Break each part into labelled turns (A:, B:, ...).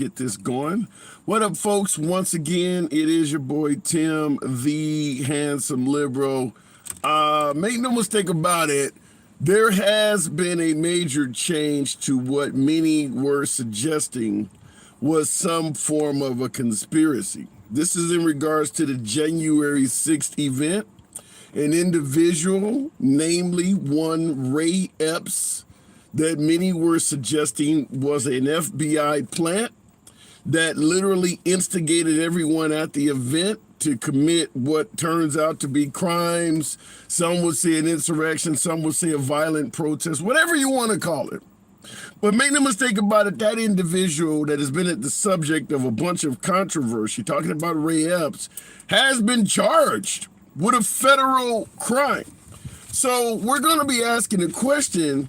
A: Get this going. What up, folks? Once again, it is your boy Tim, the handsome liberal. Make no mistake about it, there has been a major change to what many were suggesting was some form of a conspiracy. This is in regards to the January 6th event. An individual, namely one Ray Epps, that many were suggesting was an FBI plant that literally instigated everyone at the event to commit what turns out to be crimes. Some would say an insurrection, some would say a violent protest, whatever you want to call it. But make no mistake about it, that individual that has been at the subject of a bunch of controversy, talking about Ray Epps, has been charged with a federal crime. So we're going to be asking the question,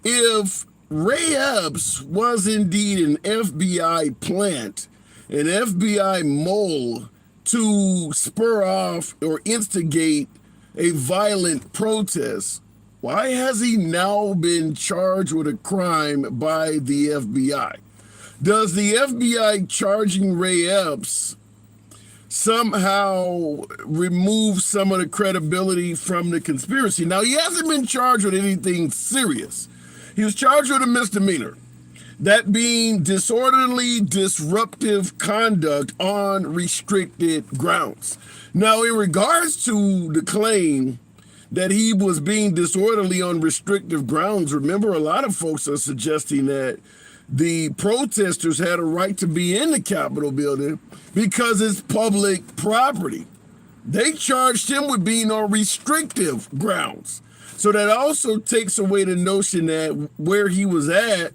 A: if Ray Epps was indeed an FBI plant, an FBI mole to spur off or instigate a violent protest, why has he now been charged with a crime by the FBI? Does the FBI charging Ray Epps somehow remove some of the credibility from the conspiracy? Now, he hasn't been charged with anything serious. He was charged with a misdemeanor, that being disorderly, disruptive conduct on restricted grounds. Now, in regards to the claim that he was being disorderly on restrictive grounds, remember, a lot of folks are suggesting that the protesters had a right to be in the Capitol building because it's public property. They charged him with being on restrictive grounds. So that also takes away the notion that where he was at,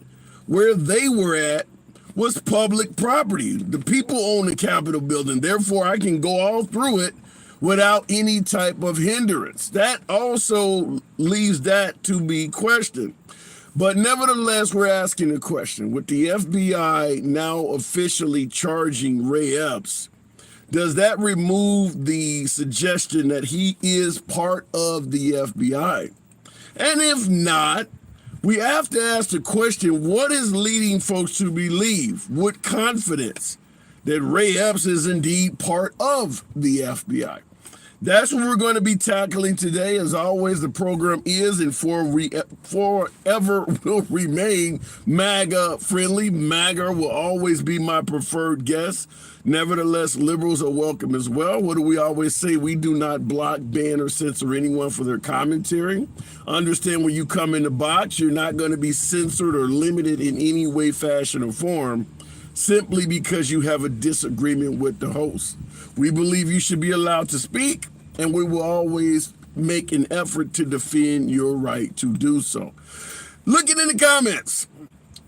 A: where they were at, was public property. The people own the Capitol building. Therefore, I can go all through it without any type of hindrance. That also leaves that to be questioned. But nevertheless, we're asking a question. With the FBI now officially charging Ray Epps, does that remove the suggestion that he is part of the FBI? And if not, we have to ask the question, what is leading folks to believe with confidence that Ray Epps is indeed part of the FBI? That's what we're going to be tackling today. As always, the program is and forever will remain MAGA friendly. MAGA will always be my preferred guest. Nevertheless, liberals are welcome as well. What do we always say? We do not block, ban, or censor anyone for their commentary. Understand, when you come in the box, you're not going to be censored or limited in any way, fashion, or form, simply because you have a disagreement with the host. We believe you should be allowed to speak, and we will always make an effort to defend your right to do so. Looking in the comments,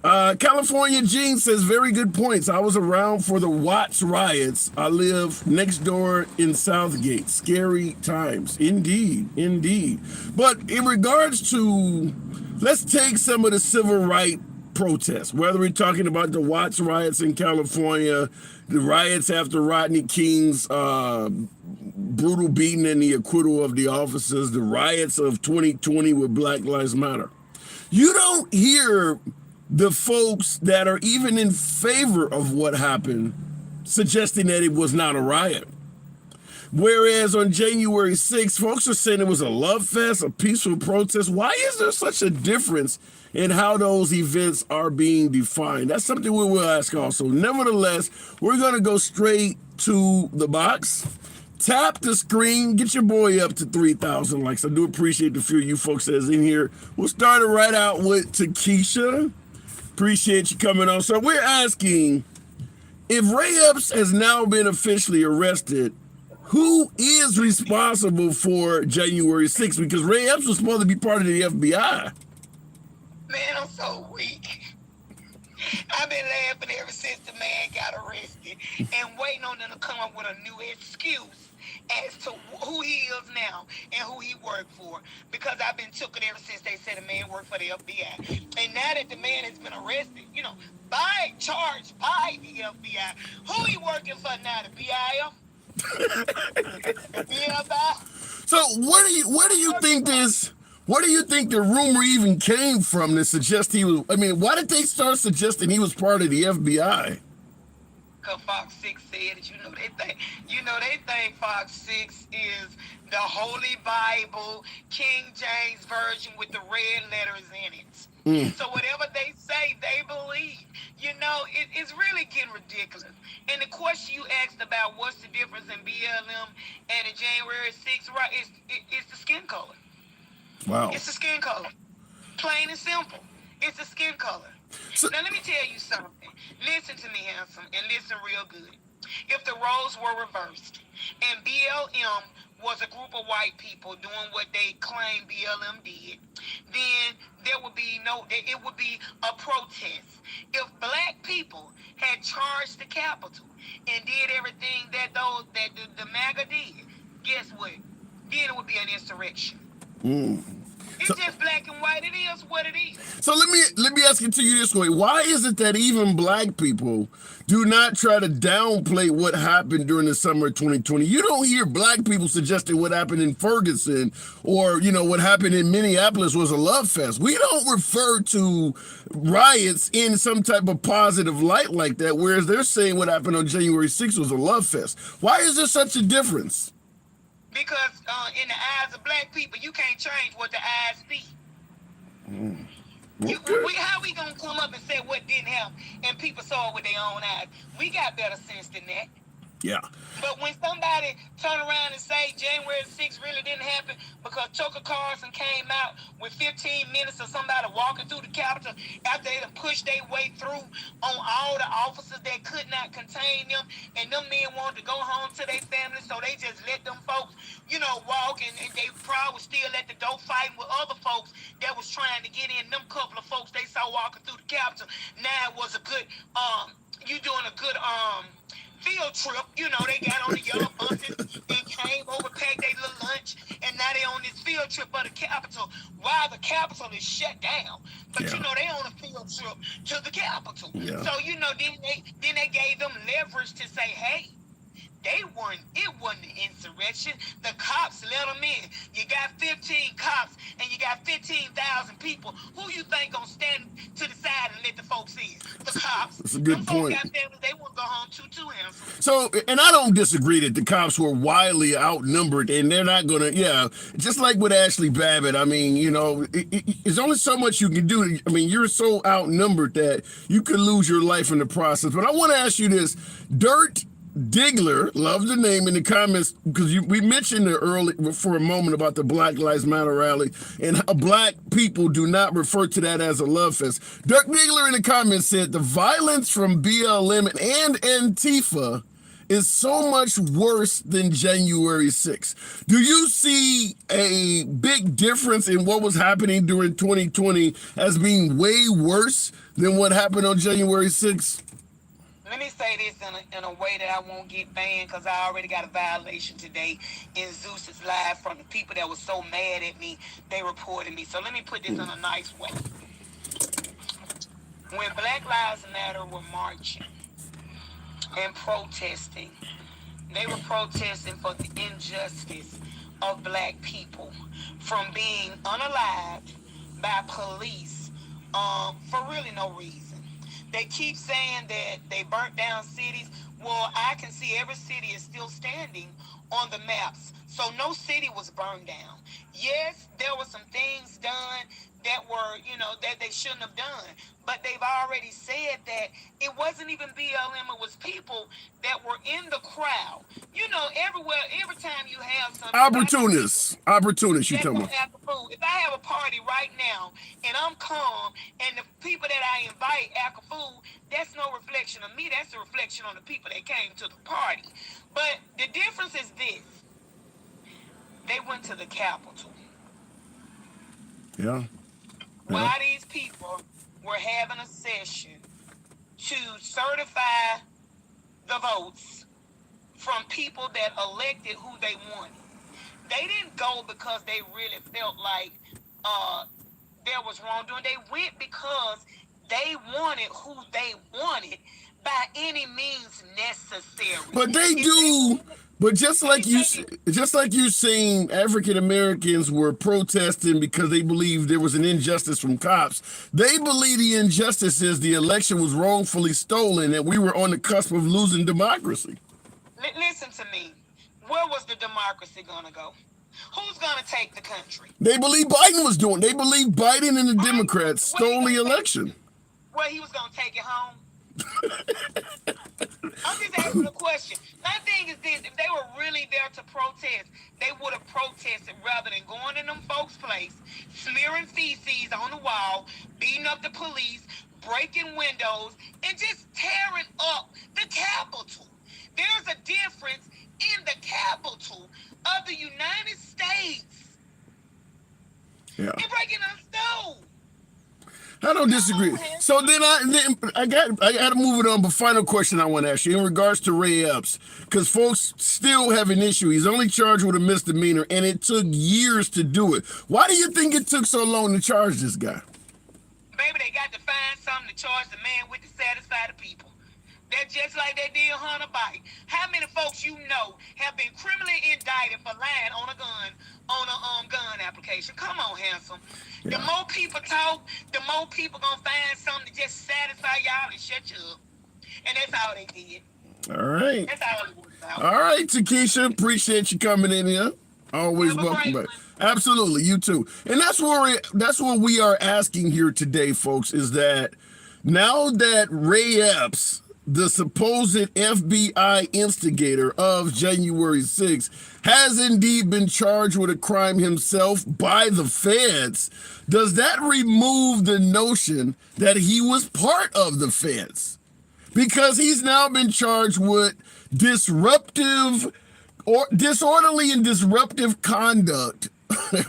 A: California Gene says, very good points. I was around for the Watts riots. I live next door in Southgate. Scary times. Indeed, indeed. But in regards to, let's take some of the civil rights protests, whether we're talking about the Watts riots in California, the riots after Rodney King's brutal beating and the acquittal of the officers, the riots of 2020 with Black Lives Matter. You don't hear the folks that are even in favor of what happened suggesting that it was not a riot. Whereas on January 6th, folks are saying it was a love fest, a peaceful protest. Why is there such a difference in how those events are being defined? That's something we will ask also. Nevertheless, we're going to go straight to the box. Tap the screen, get your boy up to 3,000 likes. I do appreciate the few of you folks that's in here. We'll start it right out with Takesha. Appreciate you coming on. So we're asking, if Ray Epps has now been officially arrested, who is responsible for January 6th? Because Ray Epps was supposed to be part of the FBI.
B: Man, I'm so weak. I've been laughing ever since the man got arrested and waiting on them to come up with a new excuse as to who he is now and who he worked for. Because I've been took it ever since they said the man worked for the FBI. And now that the man has been arrested, charged by the FBI, who he working for now, the BIM?
A: So where do you think this? What do you think the rumor even came from to suggest he was? I mean, why did they start suggesting he was part of the FBI?
B: Cause Fox 6 said it. They think Fox 6 is the Holy Bible, King James Version with the red letters in it. So whatever they say, they believe. It's really getting ridiculous. And the question you asked about what's the difference in BLM and the January 6th, right? It's the skin color.
A: Wow.
B: It's the skin color. Plain and simple. It's the skin color. So, now let me tell you something. Listen to me, handsome, and listen real good. If the roles were reversed and BLM was a group of white people doing what they claim BLM did, then it would be a protest. If black people had charged the Capitol and did everything that the MAGA did, guess what? Then it would be an insurrection. It's just black and white. It is what it is.
A: So let me ask it to you this way: why is it that even black people do not try to downplay what happened during the summer of 2020? You don't hear black people suggesting what happened in Ferguson or what happened in Minneapolis was a love fest. We don't refer to riots in some type of positive light like that, whereas they're saying what happened on January 6th was a love fest. Why is there such a difference?
B: Because in the eyes of black people, you can't change what the eyes see. How we gonna come up and say what didn't happen and people saw it with their own eyes? We got better sense than that.
A: Yeah.
B: But when somebody turn around and say January 6th really didn't happen because Tucker Carlson came out with 15 minutes of somebody walking through the Capitol after they done pushed their way through on all the officers that could not contain them, and them men wanted to go home to their families, so they just let them folks, walk, and they probably still at the door fighting with other folks that was trying to get in. Them couple of folks they saw walking through the Capitol. Now it was a good, you doing a good, field trip, they got on the yellow buses and came over, packed their little lunch, and now they on this field trip of the Capitol while the Capitol is shut down. But they on a field trip to the Capitol.
A: Yeah.
B: So then they gave them leverage to say, hey, it wasn't an insurrection. The cops let them in. You got 15 cops and you got 15,000 people. Who you think gonna stand to the side and let the folks in? The cops.
A: That's a good point.
B: Folks got families, they won't go home too handsome.
A: So, and I don't disagree that the cops were wildly outnumbered, and they're not gonna, just like with Ashley Babbitt. I mean, there's only so much you can do. I mean, you're so outnumbered that you could lose your life in the process. But I want to ask you this: Dirt Diggler, love the name, in the comments, because we mentioned it early for a moment about the Black Lives Matter rally, and how black people do not refer to that as a love fest. Dirt Diggler in the comments said the violence from BLM and Antifa is so much worse than January 6th. Do you see a big difference in what was happening during 2020 as being way worse than what happened on January 6th?
B: Let me say this in a way that I won't get banned, because I already got a violation today in Zeus's live from the people that were so mad at me, they reported me. So let me put this in a nice way. When Black Lives Matter were marching and protesting, they were protesting for the injustice of black people from being unalived by police for really no reason. They keep saying that they burnt down cities. Well, I can see every city is still standing on the maps. So no city was burned down. Yes, there were some things done that were, that they shouldn't have done. But they've already said that it wasn't even BLM, it was people that were in the crowd. Everywhere, every time you have something.
A: Opportunists, you tell me.
B: If I have a party right now and I'm calm and the people that I invite act a fool, that's no reflection of me. That's a reflection on the people that came to the party. But the difference is this. They went to the Capitol.
A: Yeah.
B: While these people were having a session to certify the votes from people that elected who they wanted. They didn't go because they really felt like there was wrongdoing. They went because they wanted who they wanted by any means necessary.
A: But they do But just like you saying African Americans were protesting because they believed there was an injustice from cops, they believe the injustice is the election was wrongfully stolen and we were on the cusp of losing democracy.
B: Listen to me. Where was the democracy going to go? Who's going to take the country?
A: They believe Biden was doing. They believe Biden and the Democrats stole the election.
B: Well, he was going to take it home. I'm just asking a question. My thing is this: if they were really there to protest, they would have protested rather than going in them folks' place, smearing feces on the wall, beating up the police, breaking windows, and just tearing up the Capitol. There's a difference in the Capitol of the United States.
A: Yeah.
B: And breaking us down.
A: I don't disagree. So then I got to move it on. But final question I want to ask you in regards to Ray Epps, because folks still have an issue. He's only charged with a misdemeanor, and it took years to do it. Why do you think it took so long to charge this guy?
B: Baby, they got to find something to charge the man with to satisfy the people. That's just like they did Hunter Biden. How many folks you know have been criminally indicted for lying on a gun application? Come on, handsome. Yeah. The more people talk, the more people gonna find something to just satisfy y'all and shut you up. And that's all they did.
A: All right.
B: That's all it was about.
A: All right, Takesha, appreciate you coming in here. Always welcome back. Absolutely, you too. And that's what we are asking here today, folks, is that now that Ray Epps, the supposed FBI instigator of January 6th, has indeed been charged with a crime himself by the feds, does that remove the notion that he was part of the feds? Because he's now been charged with disorderly and disruptive conduct,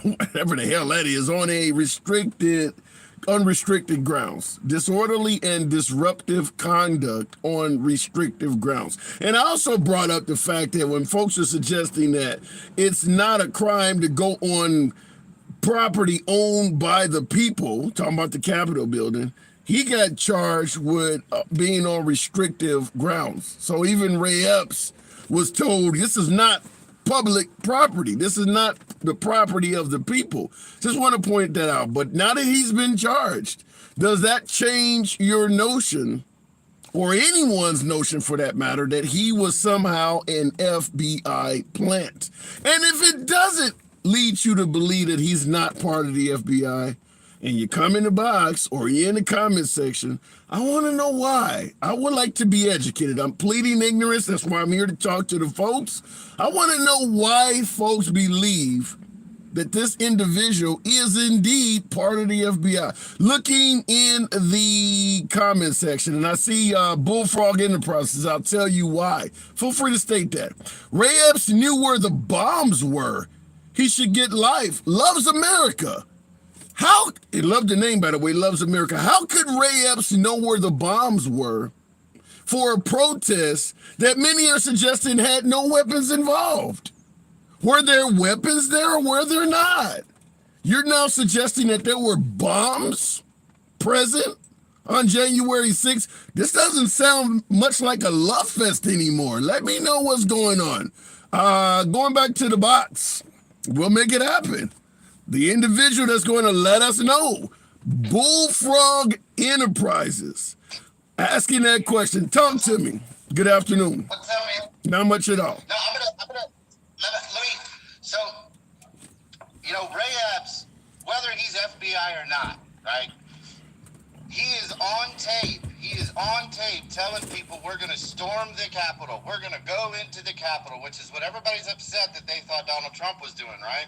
A: whatever the hell that is, on a unrestricted grounds. Disorderly and disruptive conduct on restrictive grounds. And I also brought up the fact that when folks are suggesting that it's not a crime to go on property owned by the people, talking about the Capitol building, he got charged with being on restrictive grounds. So even Ray Epps was told this is not public property. This is not the property of the people. Just want to point that out. But now that he's been charged, does that change your notion, or anyone's notion for that matter, that he was somehow an FBI plant? And if it doesn't lead you to believe that he's not part of the FBI, and you come in the box or you're in the comment section, I want to know why. I would like to be educated. I'm pleading ignorance. That's why I'm here to talk to the folks. I want to know why folks believe that this individual is indeed part of the FBI. Looking in the comment section, and I see Bullfrog Enterprises, I'll tell you why. Feel free to state that. Ray Epps knew where the bombs were. He should get life. Loves America. He loved the name, by the way, Loves America. How could Ray Epps know where the bombs were for a protest that many are suggesting had no weapons involved? Were there weapons there or were there not? You're now suggesting that there were bombs present on January 6th? This doesn't sound much like a love fest anymore. Let me know what's going on. Going back to the box, we'll make it happen. The individual that's going to let us know, Bullfrog Enterprises, asking that question. Talk to me. Good afternoon.
C: What's up, man?
A: Not much at all.
C: No, let me, so, Ray Epps, whether he's FBI or not, right? He is on tape. He is on tape telling people we're going to storm the Capitol. We're going to go into the Capitol, which is what everybody's upset that they thought Donald Trump was doing, right?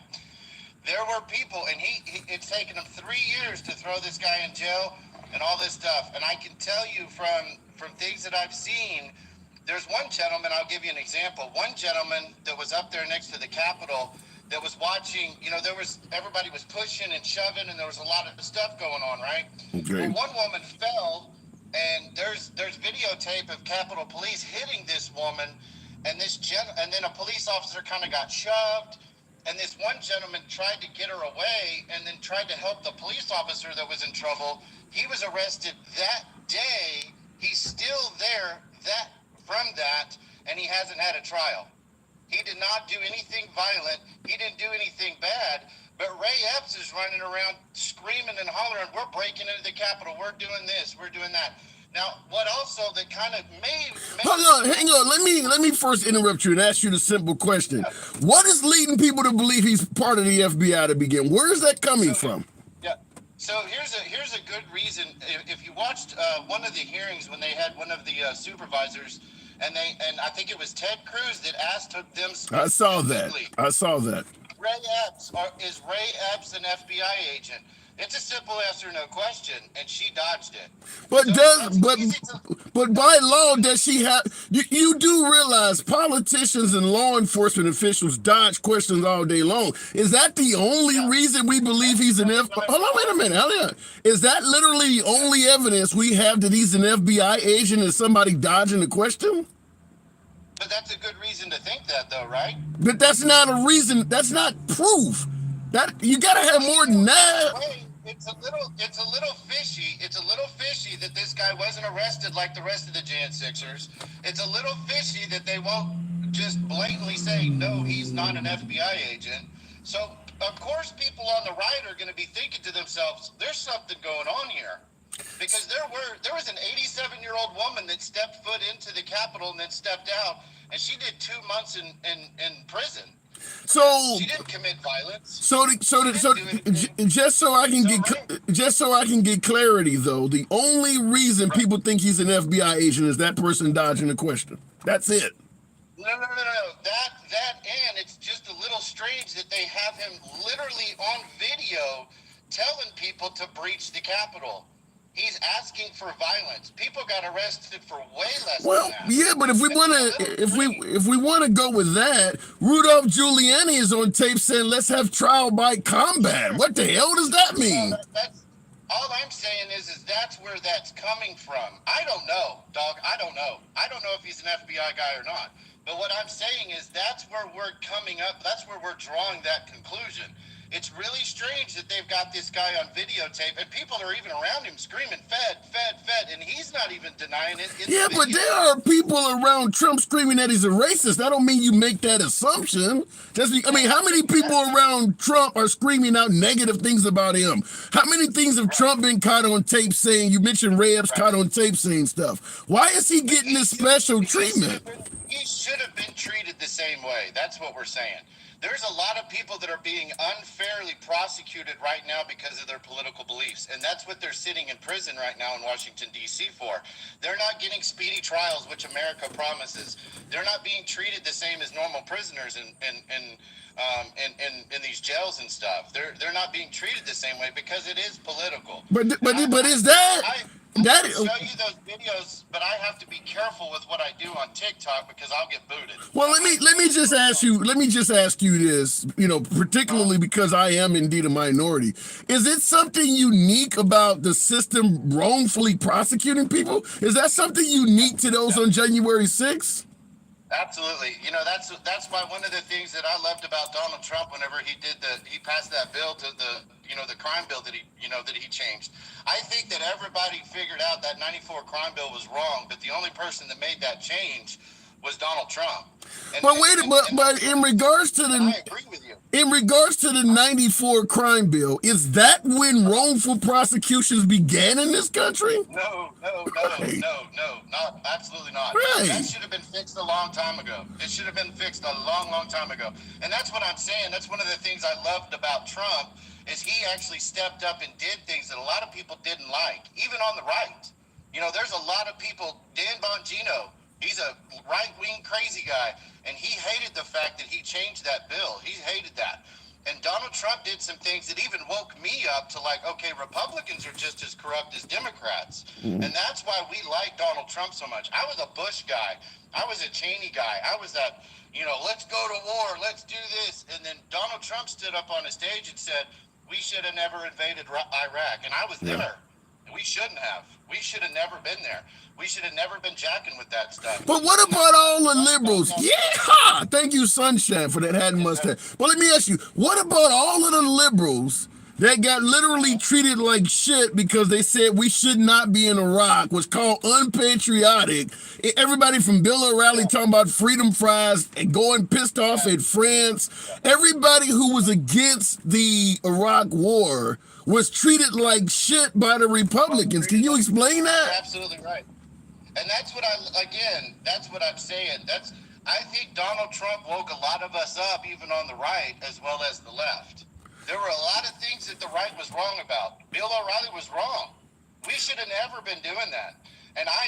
C: There were people, and it's taken him 3 years to throw this guy in jail and all this stuff. And I can tell you from things that I've seen, there's one gentleman, I'll give you an example. One gentleman that was up there next to the Capitol that was watching, everybody was pushing and shoving, and there was a lot of stuff going on, right?
A: Okay.
C: Well, one woman fell, and there's videotape of Capitol Police hitting this woman, and then a police officer kind of got shoved. And this one gentleman tried to get her away and then tried to help the police officer that was in trouble. He was arrested that day. He's still there from that, and he hasn't had a trial. He did not do anything violent. He didn't do anything bad. But Ray Epps is running around screaming and hollering, we're breaking into the Capitol, we're doing this, we're doing that. Now, what also that kind of made
A: Hold on, hang on. Let me first interrupt you and ask you the simple question. What is leading people to believe he's part of the FBI to begin? Where is that coming from?
C: Yeah. So here's a good reason. If you watched one of the hearings when they had one of the supervisors, and I think it was Ted Cruz that asked them.
A: I saw that.
C: Ray Epps is Ray Epps an FBI agent? It's a simple yes or no question, and she dodged it.
A: But but by law, does she have? You do realize politicians and law enforcement officials dodge questions all day long. Is that the only reason we believe he's an FBI? Hold on, wait a minute. Hold on. Is that literally the only evidence we have that he's an FBI agent? Is somebody dodging the question?
C: But that's a good reason to think that, though, right?
A: But that's not a reason. That's not proof. That you gotta have more than that.
C: It's a little fishy. It's a little fishy that this guy wasn't arrested like the rest of the Jan Sixers. It's a little fishy that they won't just blatantly say no, he's not an FBI agent. So of course, people on the right are going to be thinking to themselves, "There's something going on here," because there was an 87-year-old woman that stepped foot into the Capitol and then stepped out, and she did 2 months in prison.
A: So
C: she didn't commit violence.
A: Just so I can get clarity though, the only reason people think he's an FBI agent is that person dodging the question. That's it.
C: No. That and it's just a little strange that they have him literally on video telling people to breach the Capitol. He's asking for violence. People got arrested for way less than that.
A: Yeah, but if we want to go with that, Rudolph Giuliani is on tape saying, "Let's have trial by combat." What the hell does that mean?
C: All I'm saying is that's where that's coming from. I don't know, dog. I don't know. I don't know if he's an FBI guy or not. But what I'm saying is that's where we're coming up. That's where we're drawing that conclusion. It's really strange that they've got this guy on videotape, and people are even around him screaming, "Fed, Fed, Fed," and he's not even denying it.
A: Yeah, but there are people around Trump screaming that he's a racist. That don't mean you make that assumption. How many people around Trump are screaming out negative things about him? How many things have Trump been caught on tape saying? You mentioned Ray Epps caught on tape saying stuff. Why is he getting this special treatment?
C: He should have been treated the same way. That's what we're saying. There's a lot of people that are being unfairly prosecuted right now because of their political beliefs, and that's what they're sitting in prison right now in Washington, D.C. for. They're not getting speedy trials, which America promises. They're not being treated the same as normal prisoners in these jails and stuff. They're not being treated the same way because it is political.
A: But is that?
C: I can show you those videos, but I have to be careful with what I do on TikTok because I'll get booted.
A: Well, let me just ask you this, particularly because I am indeed a minority. Is it something unique about the system wrongfully prosecuting people? Is that something unique to those on January 6th?
C: Absolutely. That's why one of the things that I loved about Donald Trump whenever he passed that bill to the crime bill that he changed. I think that everybody figured out that 94 crime bill was wrong, but the only person that made that change was Donald Trump.
A: But in regards to the
C: I agree with you.
A: In regards to the 94 crime bill, is that when wrongful prosecutions began in this country?
C: No, absolutely not.
A: Right.
C: That should have been fixed a long time ago. It should have been fixed a long, long time ago. And that's what I'm saying. That's one of the things I loved about Trump is he actually stepped up and did things that a lot of people didn't like, even on the right. There's a lot of people, Dan Bongino, he's a right-wing crazy guy, and he hated the fact that he changed that bill. He hated that. And Donald Trump did some things that even woke me up to okay, Republicans are just as corrupt as Democrats. Mm-hmm. And that's why we like Donald Trump so much. I was a Bush guy. I was a Cheney guy. I was that, let's go to war, let's do this. And then Donald Trump stood up on a stage and said, we should have never invaded Iraq. And I was there. We shouldn't have. We should have never been there. We should have never been jacking with that stuff.
A: But what about all the liberals? Yeah! Thank you, Sunshine, for that hat and mustache. But let me ask you, what about all of the liberals that got literally treated like shit because they said we should not be in Iraq, was called unpatriotic. Everybody from Bill O'Reilly talking about freedom fries and going pissed off at France. Everybody who was against the Iraq war was treated like shit by the Republicans. Can you explain that?
C: You're absolutely right. And that's what that's what I'm saying. I think Donald Trump woke a lot of us up, even on the right as well as the left. There were a lot of things that the right was wrong about. Bill O'Reilly was wrong. We should have never been doing that. And I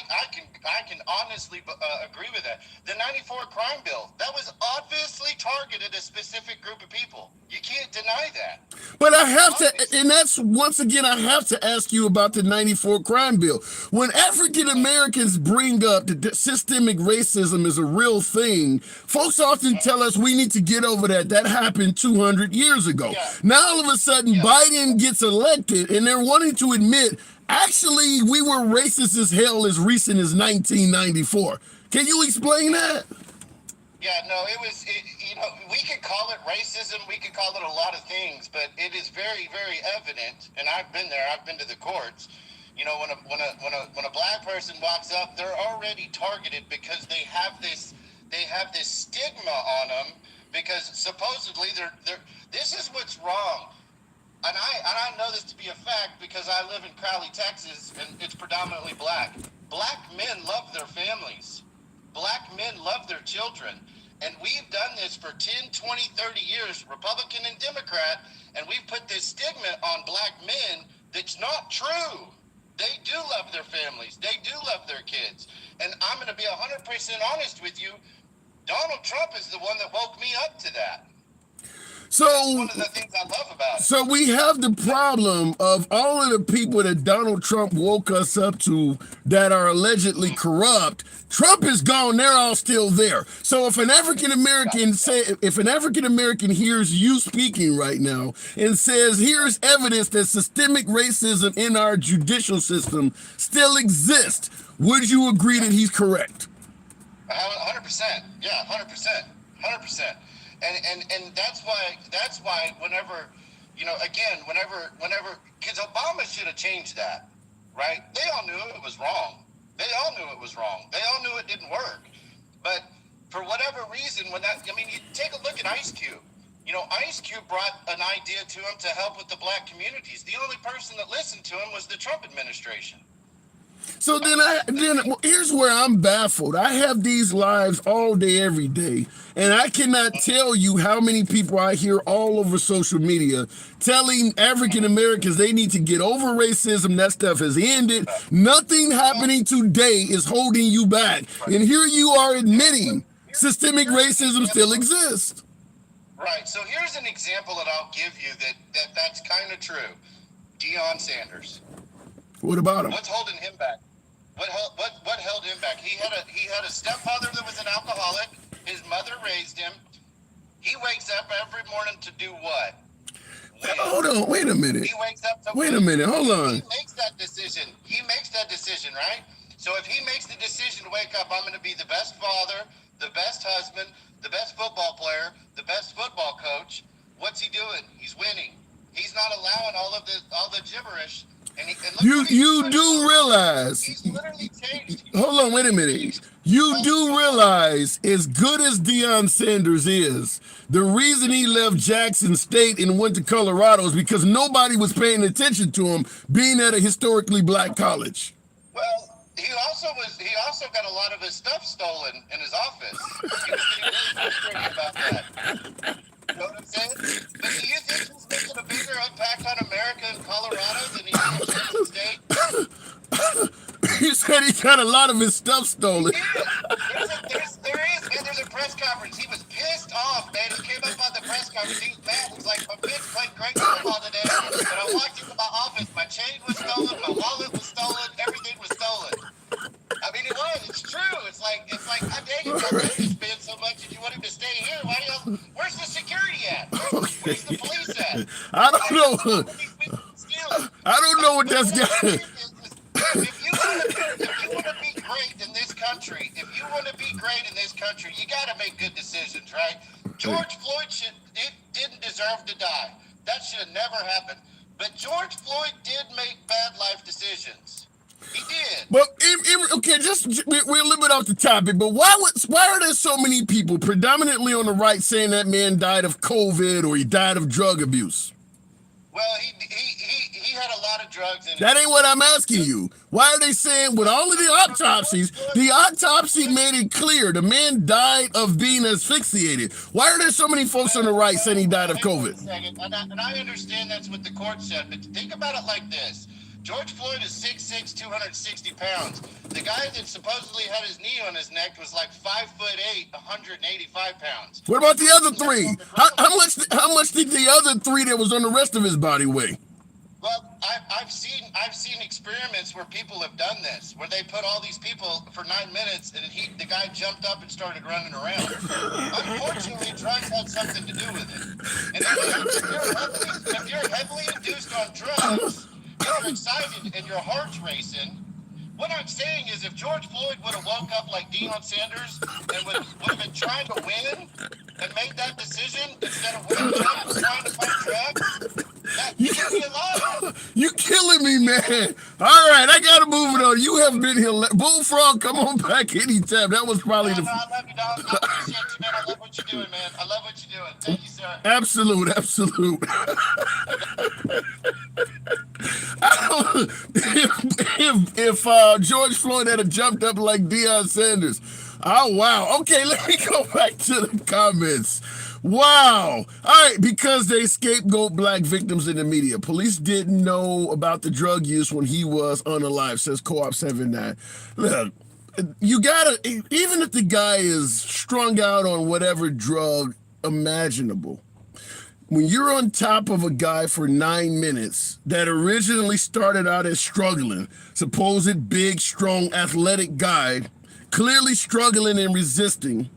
C: can honestly agree with that. The 94 crime bill, that was obviously targeted a specific group of people. You can't deny that.
A: But I have to, and that's, once again, I have to ask you about the 94 crime bill. When African Americans bring up that systemic racism is a real thing, folks often tell us we need to get over that. That happened 200 years ago.
C: Yeah.
A: Now all of a sudden Biden gets elected and they're wanting to admit, actually, we were racist as hell as recent as 1994. Can you explain that?
C: Yeah, no, we could call it racism, we could call it a lot of things, but it is very, very evident, and I've been there, I've been to the courts. You know, when a black person walks up, they're already targeted because they have this stigma on them because supposedly this is what's wrong. And I know this to be a fact because I live in Crowley, Texas, and it's predominantly black. Black men love their families. Black men love their children. And we've done this for 10, 20, 30 years, Republican and Democrat, and we've put this stigma on black men that's not true. They do love their families. They do love their kids. And I'm going to be 100% honest with you. Donald Trump is the one that woke me up to that.
A: So
C: that's one of the things I love about it.
A: So we have the problem of all of the people that Donald Trump woke us up to that are allegedly corrupt. Trump is gone; they're all still there. So if an African American hears you speaking right now and says, "Here's evidence that systemic racism in our judicial system still exists," would you agree that he's correct?
C: 100%. Yeah, 100%. 100%. And that's why whenever, because Obama should have changed that, right? They all knew it was wrong. They all knew it didn't work. But for whatever reason, you take a look at Ice Cube. You know, Ice Cube brought an idea to him to help with the black communities. The only person that listened to him was the Trump administration.
A: So then here's where I'm baffled. I have these lives all day, every day, and I cannot tell you how many people I hear all over social media telling African Americans they need to get over racism. That stuff has ended. Nothing happening today is holding you back. And here you are admitting systemic racism still exists.
C: Right. So here's an example that I'll give you that's kind of true. Deion Sanders.
A: What about him?
C: What's holding him back? What held him back? He had a stepfather that was an alcoholic. His mother raised him. He wakes up every morning to do what?
A: Hold on, wait a minute.
C: He wakes up to
A: wait a minute, hold on.
C: He makes that decision, right? So if he makes the decision to wake up, I'm going to be the best father, the best husband, the best football player, the best football coach. What's he doing? He's winning. He's not allowing all the gibberish.
A: You do realize,
C: he's literally changed.
A: Hold on, wait a minute. You do realize, as good as Deion Sanders is, the reason he left Jackson State and went to Colorado is because nobody was paying attention to him being at a historically black college.
C: Well, he also got a lot of his stuff stolen in his office. He was getting really frustrated about that. You know what I'm saying? But do you think he's making a bigger impact on America and Colorado than he did in Jackson State?
A: He said he got a lot of his stuff stolen.
C: Yeah. There's a press conference. He was pissed off, man. He came up on the press conference. He was mad. He's like, my kids played great football today, but I walked into my office. My chain was stolen. My wallet was stolen. Everything was stolen. I mean, it was. It's true. It's like, how dare you got this man so much and you want him to stay here? Where's the security at? Where's the police at?
A: I don't know. I don't know what that's got.
C: If you want to be great in this country, you got to make good decisions, right? George Floyd didn't deserve to die. That should have never happened. But George Floyd did make bad life decisions. He did.
A: Well, okay, we're a little bit off the topic, but why are there so many people, predominantly on the right, saying that man died of COVID or he died of drug abuse?
C: Well, he had a lot of drugs in
A: That ain't what I'm asking you. Why are they saying with all of the autopsy made it clear the man died of being asphyxiated? Why are there so many folks on the right saying he died of COVID?
C: And I understand that's what the court said, but think about it like this. George Floyd is 6'6", 260 pounds. The guy that supposedly had his knee on his neck was like 5'8", 185 pounds.
A: What about the other three? How much did the other three that was on the rest of his body weigh?
C: Well, I've seen experiments where people have done this, where they put all these people for 9 minutes, and the guy jumped up and started running around. Unfortunately, drugs had something to do with it. And if you're heavily induced on drugs, you're excited and your heart's racing. What I'm saying is, if George Floyd would have woke up like Deion Sanders and would have been trying to win and made that decision instead of trying to fight drugs, he should be alive.
A: You killing me, man. All right, I gotta move it on. You have been here. Bullfrog, come on back anytime. That was probably
C: I love you, dog. I appreciate you, man. I love what you're doing, man. I love what you're doing. Thank you, sir.
A: Absolute. if George Floyd had jumped up like Deion Sanders. Oh, wow. Okay, let me go back to the comments. Wow. All right, because they scapegoat black victims in the media. Police didn't know about the drug use when he was unalive, says Co-op 79. Look, you gotta, even if the guy is strung out on whatever drug imaginable, when you're on top of a guy for 9 minutes that originally started out as struggling, supposed big, strong, athletic guy, clearly struggling and resisting,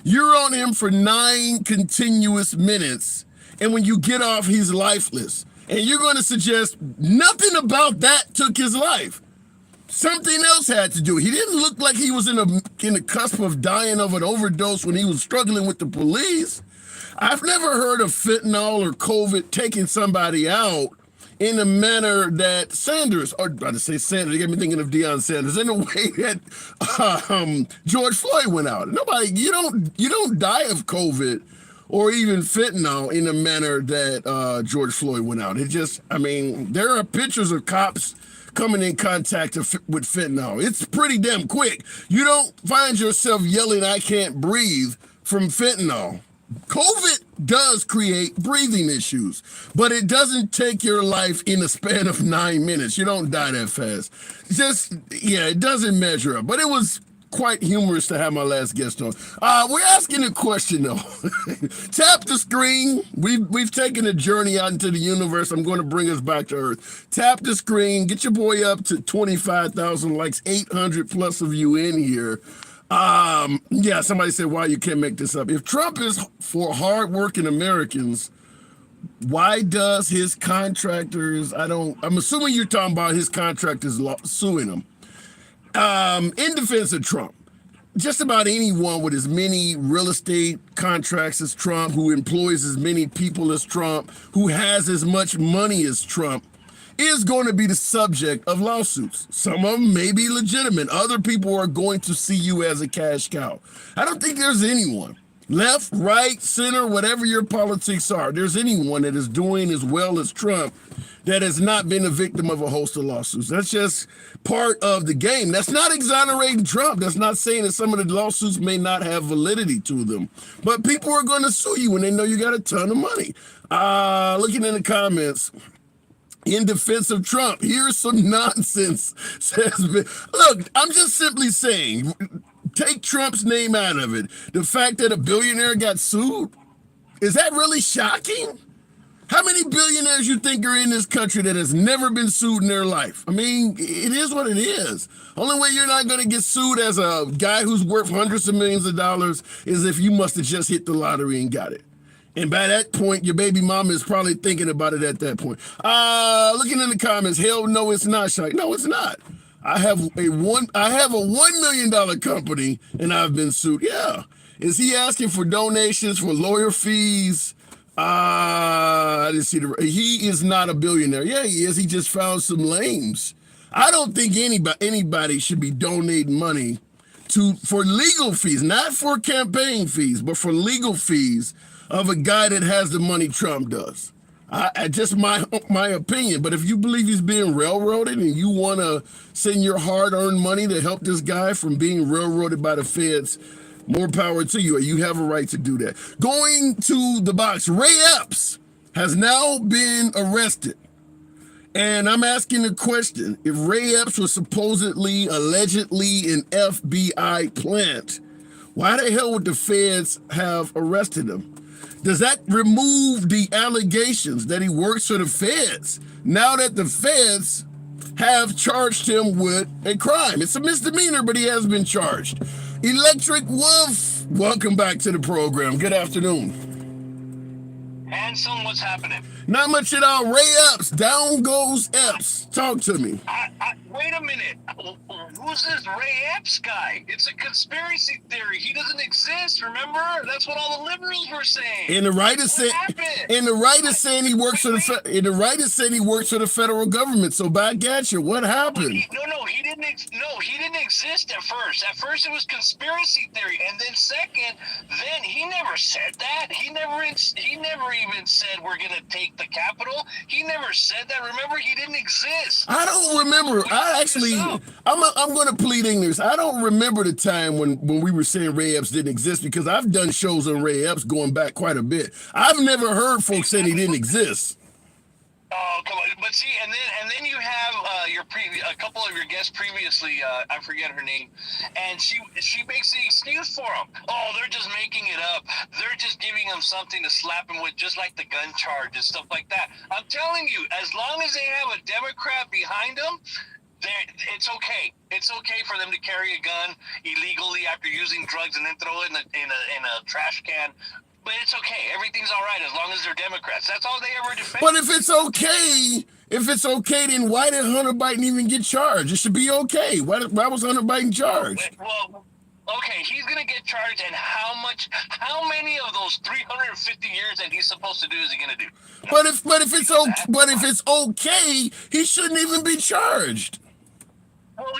A: you're on him for 9 continuous minutes, and when you get off, he's lifeless. And you're going to suggest nothing about that took his life. Something else had to do. He didn't look like he was in the cusp of dying of an overdose when he was struggling with the police. I've never heard of fentanyl or COVID taking somebody out in a manner that Sanders, or I say Sanders, you got me thinking of Deion Sanders, in a way that George Floyd went out. You don't die of COVID or even fentanyl in a manner that George Floyd went out. There are pictures of cops coming in contact with fentanyl. It's pretty damn quick. You don't find yourself yelling, "I can't breathe" from fentanyl. COVID does create breathing issues, but it doesn't take your life in a span of 9 minutes. You don't die that fast. It doesn't measure up, but it was quite humorous to have my last guest on. We're asking a question though. Tap the screen. We've taken a journey out into the universe. I'm going to bring us back to Earth. Tap the screen. Get your boy up to 25,000 likes. 800 plus of you in here. Somebody said, "Why you can't make this up?" If Trump is for hardworking Americans, why does his contractors? I'm assuming you're talking about his contractors suing him. In defense of Trump, just about anyone with as many real estate contracts as Trump, who employs as many people as Trump, who has as much money as Trump, is going to be the subject of lawsuits. Some of them may be legitimate. Other people are going to see you as a cash cow. I don't think there's anyone, left, right, center, whatever your politics are, there's anyone that is doing as well as Trump that has not been a victim of a host of lawsuits. That's just part of the game. That's not exonerating Trump. That's not saying that some of the lawsuits may not have validity to them. But people are going to sue you when they know you got a ton of money. Looking in the comments, in defense of Trump, here's some nonsense. Look, I'm just simply saying, take Trump's name out of it. The fact that a billionaire got sued, is that really shocking? How many billionaires you think are in this country that has never been sued in their life? I mean, it is what it is. Only way you're not going to get sued as a guy who's worth hundreds of millions of dollars is if you must have just hit the lottery and got it. And by that point, your baby mama is probably thinking about it at that point. Looking in the comments, hell no, it's not shy. No, it's not. I have a $1 million company and I've been sued. Yeah. Is he asking for donations for lawyer fees? I didn't see he is not a billionaire. Yeah, he is. He just found some lames. I don't think anybody should be donating money for legal fees, not for campaign fees, but for legal fees of a guy that has the money Trump does. I just my opinion. But if you believe he's being railroaded and you want to send your hard-earned money to help this guy from being railroaded by the feds, more power to you. You have a right to do that. Going to the box, Ray Epps has now been arrested. And I'm asking the question, if Ray Epps was supposedly, allegedly an FBI plant, why the hell would the feds have arrested him? Does that remove the allegations that he works for the feds now that the feds have charged him with a crime? It's a misdemeanor, but he has been charged. Electric Wolf, welcome back to the program. Good afternoon.
D: Handsome, what's happening?
A: Not much at all. Ray Epps, down goes Epps. Talk to me.
D: Wait a minute. Who's this Ray Epps guy? It's a conspiracy theory. He doesn't exist, remember? That's what all the liberals were saying.
A: And the right is saying, he works for the federal government. So back at you, what happened?
D: He didn't exist at first. At first it was conspiracy theory, and then second, then he never said that. He never even said we're gonna take the Capitol. He never said that. Remember, he didn't exist.
A: I don't remember. I'm going to plead ignorance. I don't remember the time when we were saying Ray Epps didn't exist, because I've done shows on Ray Epps going back quite a bit. I've never heard folks saying he didn't exist.
D: Oh, come on. But see, and then you have a couple of your guests previously, I forget her name, and she makes the excuse for him. Oh, they're just making it up. They're just giving him something to slap him with, just like the gun charge and stuff like that. I'm telling you, as long as they have a Democrat behind them, it's okay. It's okay for them to carry a gun illegally after using drugs and then throw it in a trash can. But it's okay. Everything's all right as long as they're Democrats. That's all they ever defend.
A: But if it's okay, then why did Hunter Biden even get charged? It should be okay. Why was Hunter Biden charged?
D: Well, okay, he's gonna get charged, and how many of those 350 years that he's supposed to do is he gonna do?
A: But if it's okay, he shouldn't even be charged.
D: Well,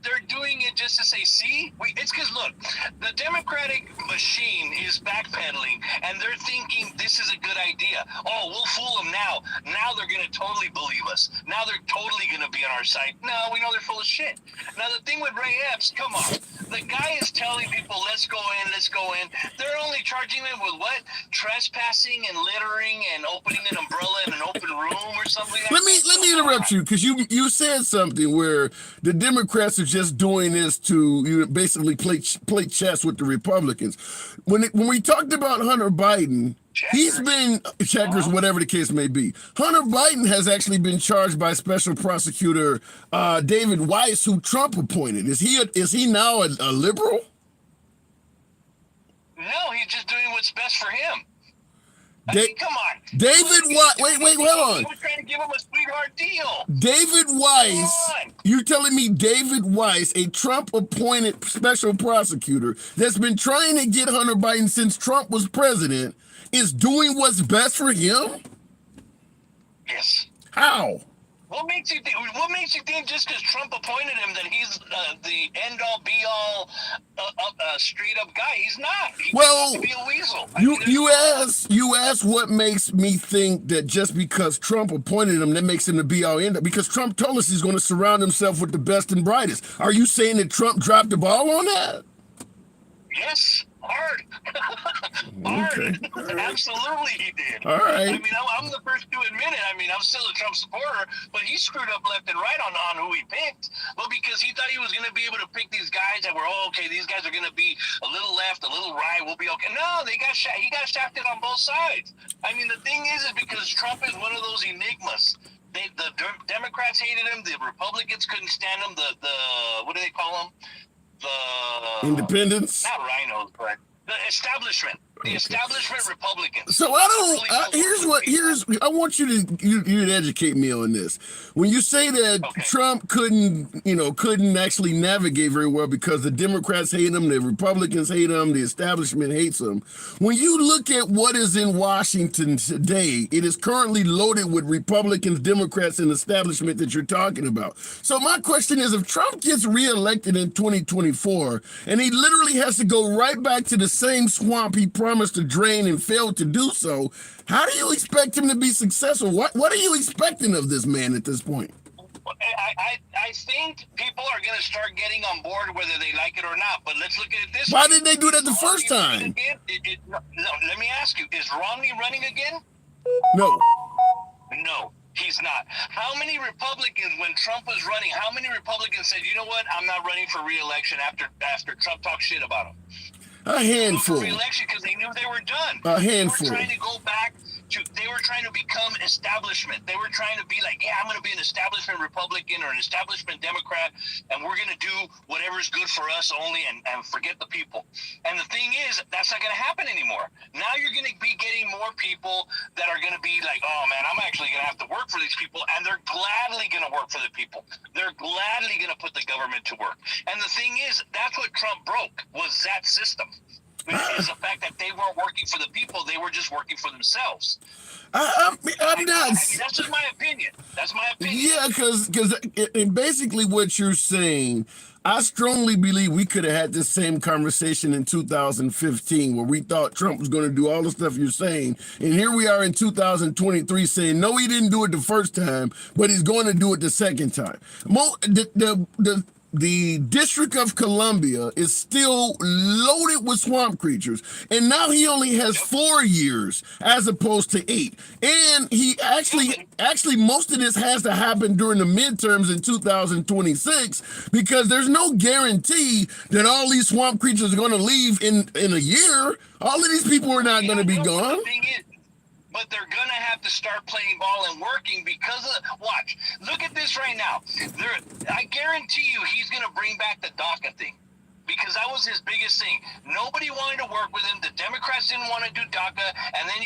D: they're doing it just to say, see, it's because, look, the Democratic machine is backpedaling, and they're thinking this is a good idea. Oh, we'll fool them now. Now they're going to totally believe us. Now they're totally going to be on our side. No, we know they're full of shit. Now, the thing with Ray Epps, come on. The guy is telling people, let's go in, let's go in. They're only charging them with what? Trespassing and littering and opening an umbrella in an open room or something like that.
A: Let me interrupt you, because you said something where the Democrats are just doing this to basically play chess with the Republicans. When we talked about Hunter Biden, he's been checkers, whatever the case may be. Hunter Biden has actually been charged by Special Prosecutor David Weiss, who Trump appointed. Is he now a liberal?
D: No, he's just doing what's best for him. I mean, come on.
A: David Weiss, wait, hold on.
D: We're trying to give him a sweetheart deal.
A: David Weiss, you're telling me David Weiss, a Trump-appointed special prosecutor that's been trying to get Hunter Biden since Trump was president, is doing what's best for him?
D: Yes.
A: How?
D: What makes you think just because Trump appointed him that he's the end-all, be-all, straight-up guy? He's not. He's
A: well,
D: to be a weasel.
A: You asked what makes me think that just because Trump appointed him, that makes him the be-all, end-all. Because Trump told us he's going to surround himself with the best and brightest. Are you saying that Trump dropped the ball on that?
D: Yes. Hard.
A: Okay.
D: Absolutely he did.
A: All right.
D: I mean, I'm the first to admit it. I mean, I'm still a Trump supporter, but he screwed up left and right on who he picked. Well, because he thought he was going to be able to pick these guys that were, okay, these guys are going to be a little left, a little right, we'll be okay. No, he got shafted on both sides. I mean, the thing is because Trump is one of those enigmas. The Democrats hated him. The Republicans couldn't stand him. The what do they call them? The
A: independents,
D: not rhinos, but the establishment. The establishment Republicans.
A: So I want you to educate me on this. When you say that Trump couldn't actually navigate very well because the Democrats hate him, the Republicans hate him, the establishment hates him. When you look at what is in Washington today, it is currently loaded with Republicans, Democrats, and establishment that you're talking about. So my question is, if Trump gets reelected in 2024 and he literally has to go right back to the same swamp he promised to drain and failed to do so, how do you expect him to be successful? What are you expecting of this man at this point?
D: I think people are going to start getting on board whether they like it or not. But let's look at it this way.
A: Why didn't they do that the first time?
D: No, let me ask you, is Romney running again?
A: No.
D: No, he's not. How many Republicans, when Trump was running, how many Republicans said, you know what, I'm not running for re-election after Trump talked shit about him?
A: A handful.
D: Re-election because they knew they were done.
A: A handful.
D: They were trying to go back to, they were trying to become establishment. They were trying to be like, yeah, I'm going to be an establishment Republican or an establishment Democrat, and we're going to do whatever's good for us only and forget the people. And the thing is, that's not going to happen anymore. Now you're going to be getting more people that are going to be like, oh man, I'm actually going to have to work for these people, and they're gladly going to work for the people. They're gladly going to put the government to work. And the thing is, that's what Trump broke, was that system. Is the fact that they weren't working for the people, they were just working for themselves.
A: I'm not.
D: I mean, that's just my opinion. That's my opinion.
A: Yeah, because basically what you're saying, I strongly believe we could have had this same conversation in 2015 where we thought Trump was going to do all the stuff you're saying. And here we are in 2023 saying, no, he didn't do it the first time, but he's going to do it the second time. The District of Columbia is still loaded with swamp creatures, and now he only has 4 years as opposed to 8. And he actually most of this has to happen during the midterms in 2026 because there's no guarantee that all these swamp creatures are going to leave in a year. All of these people are not going to be gone.
D: But they're going to have to start playing ball and working because of, watch, look at this right now. I guarantee you he's going to bring back the DACA thing because that was his biggest thing. Nobody wanted to work with him. The Democrats didn't want to do DACA. And then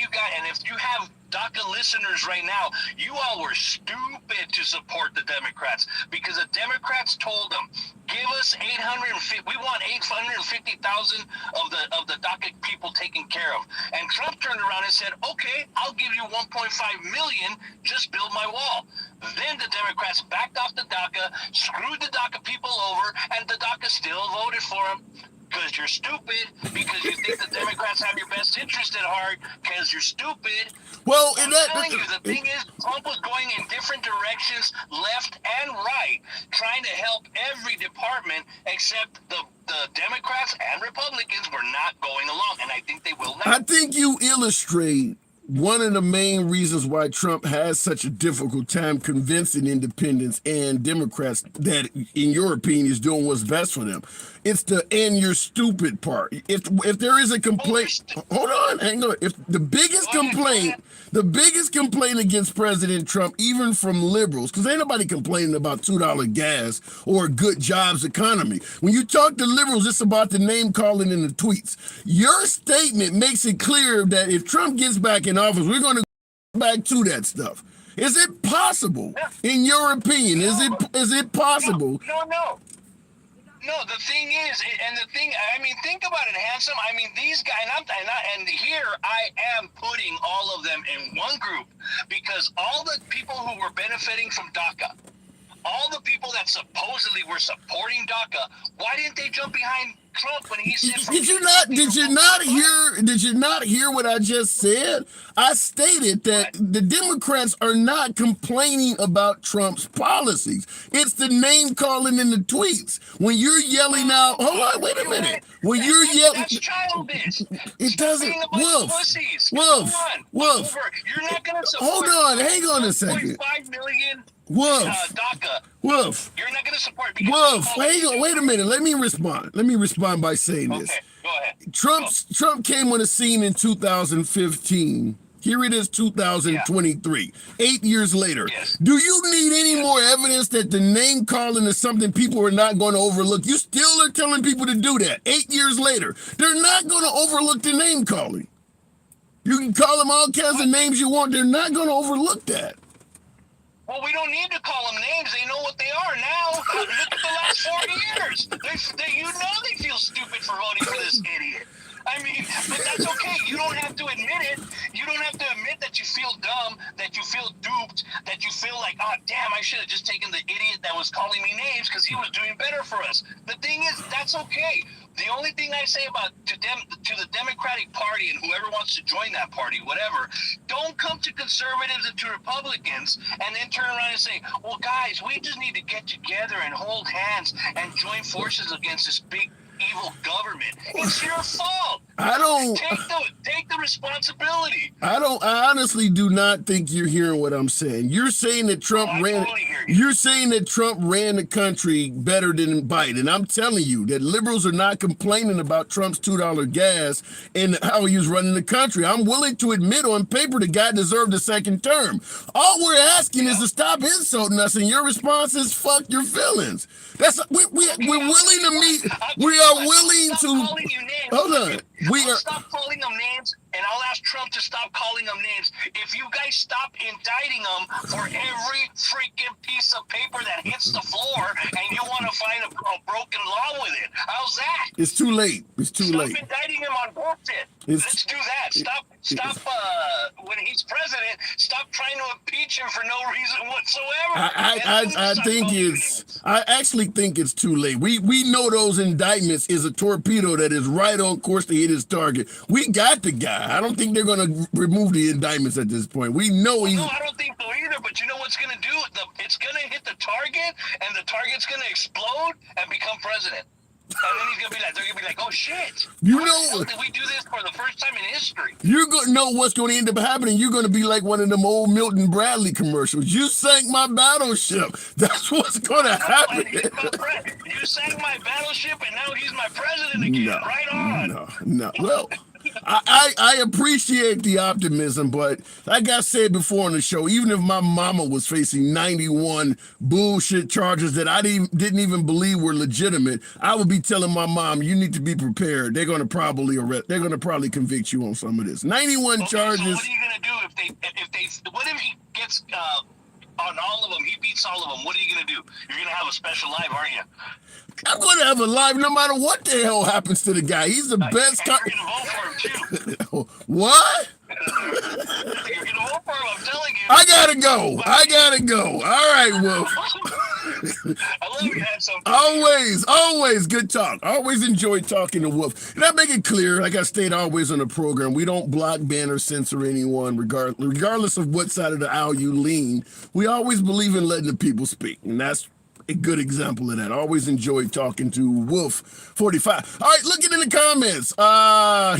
D: if you have DACA listeners right now, you all were stupid to support the Democrats because the Democrats told them, give us 850. We want 850,000 of the DACA people taken care of. And Trump turned around and said, okay, I'll give you 1.5 million. Just build my wall. Then the Democrats backed off the DACA, screwed the DACA people over, and the DACA still voted for him. Because you're stupid, because you think the Democrats have your best interest at heart, because you're stupid.
A: Well,
D: I'm telling you, the thing is, Trump was going in different directions, left and right, trying to help every department, except the Democrats and Republicans were not going along, and I think they will now.
A: I think you illustrate one of the main reasons why Trump has such a difficult time convincing independents and Democrats that, in your opinion, is doing what's best for them. It's the "and you're stupid" part. If there is a complaint, hold on, hang on. If the biggest complaint against President Trump, even from liberals, because ain't nobody complaining about $2 gas or a good jobs economy. When you talk to liberals, it's about the name calling and the tweets. Your statement makes it clear that if Trump gets back in office, we're going to go back to that stuff. Is it possible, in your opinion? Is it possible?
D: No, the thing is, I mean, think about it, handsome. I mean, these guys, and here I am putting all of them in one group because all the people who were benefiting from DACA, all the people that supposedly were supporting DACA, why didn't they jump behind Trump when he said? Did
A: you not hear what I just said? I stated that the Democrats are not complaining about Trump's policies. It's the name calling in the tweets. When you're yelling out, hold on, wait a minute. When you're yelling,
D: that's childish.
A: It doesn't. Wolf.
D: You're not going to support.
A: Hold on, hang on a second.
D: 1.5 million.
A: DACA. Wolf.
D: You're not going to support.
A: Wolf. Hang on. Wait a minute. Let me respond by saying this.
D: Okay, go ahead.
A: Trump came on the scene in 2015. Here it is, 2023, 8 years later.
D: Yes.
A: Do you need any more evidence that the name calling is something people are not going to overlook? You still are telling people to do that 8 years later. They're not going to overlook the name calling. You can call them all kinds of names you want. They're not going to overlook that.
D: Well, we don't need to call them names. They know what they are now. Look at the last 4 years. They feel stupid for voting for this idiot. I mean, but that's okay. You don't have to admit it. You don't have to admit that you feel dumb, that you feel duped, that you feel like, oh, damn, I should have just taken the idiot that was calling me names because he was doing better for us. The thing is, that's okay. The only thing I say about to the Democratic Party and whoever wants to join that party, whatever, don't come to conservatives and to Republicans and then turn around and say, well, guys, we just need to get together and hold hands and join forces against this big evil government. It's your fault.
A: I don't
D: take the responsibility.
A: I honestly do not think you're hearing what I'm saying. You're saying that Trump you're saying that Trump ran the country better than Biden. I'm telling you that liberals are not complaining about Trump's $2 gas and how he was running the country. I'm willing to admit on paper the guy deserved a second term. All we're asking is to stop insulting us, and your response is fuck your feelings. That's we're willing to meet. We are willing to. Hold on.
D: I'll stop calling them names, and I'll ask Trump to stop calling them names. If you guys stop indicting them for every freaking piece of paper that hits the floor, and you want to find a broken law with it, how's that?
A: It's too late. It's too late.
D: Stop indicting him on bullshit. Let's do that. Stop. When he's president, stop trying to impeach him for no reason whatsoever.
A: I actually think it's too late. We know those indictments is a torpedo that is right on course to hit his target. We got the guy. I don't think they're going to remove the indictments at this point. We know he's.
D: No, I don't think so either. But you know what's going to do? It's going to hit the target, and the target's going to explode and become president. And then they're gonna be like, oh shit!
A: You
D: How
A: know,
D: did we do this for the first time in history?
A: You're gonna know what's going to end up happening. You're going to be like one of them old Milton Bradley commercials. You sank my battleship. That's what's going to happen.
D: You sank my battleship, and now he's my president again. Right on.
A: No. Well, I appreciate the optimism, but like I said before on the show, even if my mama was facing 91 bullshit charges that I didn't even believe were legitimate, I would be telling my mom, you need to be prepared. They're going to probably convict you on some of this. 91 charges. So
D: what are you going to do if they what if he gets on all of them, he beats all of them? What are you going to do? You're going to have a special life, aren't you?
A: I'm going to have a life no matter what the hell happens to the guy. He's the best.
D: You're going to vote for him, too.
A: What?
D: You're going to vote for him, I'm telling you.
A: I gotta go. All right, Wolf.
D: I love you, handsome.
A: Always good talk. Always enjoy talking to Wolf. And I make it clear, like I state always on the program, we don't block, ban, or censor anyone, regardless of what side of the aisle you lean. We always believe in letting the people speak, and that's a good example of that. I always enjoy talking to Wolf 45. All right, looking in the comments.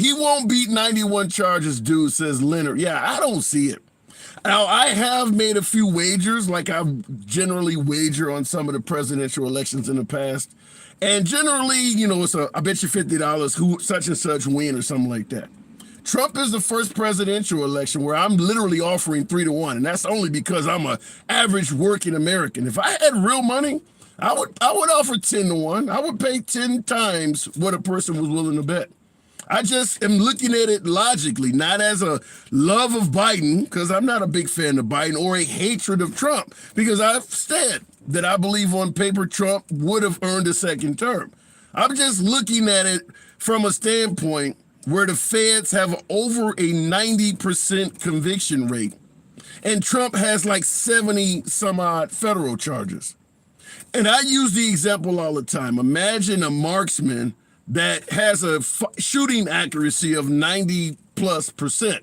A: He won't beat 91 charges, dude, says Leonard. Yeah, I don't see it. Now, I have made a few wagers, like I generally wager on some of the presidential elections in the past. And generally, it's I bet you $50 who such and such win or something like that. Trump is the first presidential election where I'm literally offering 3-1, and that's only because I'm an average working American. If I had real money, I would offer 10-1. I would pay 10 times what a person was willing to bet. I just am looking at it logically, not as a love of Biden, because I'm not a big fan of Biden, or a hatred of Trump, because I've said that I believe on paper Trump would have earned a second term. I'm just looking at it from a standpoint where the feds have over a 90% conviction rate, and Trump has like 70 some odd federal charges. And I use the example all the time. Imagine a marksman that has a shooting accuracy of 90+%,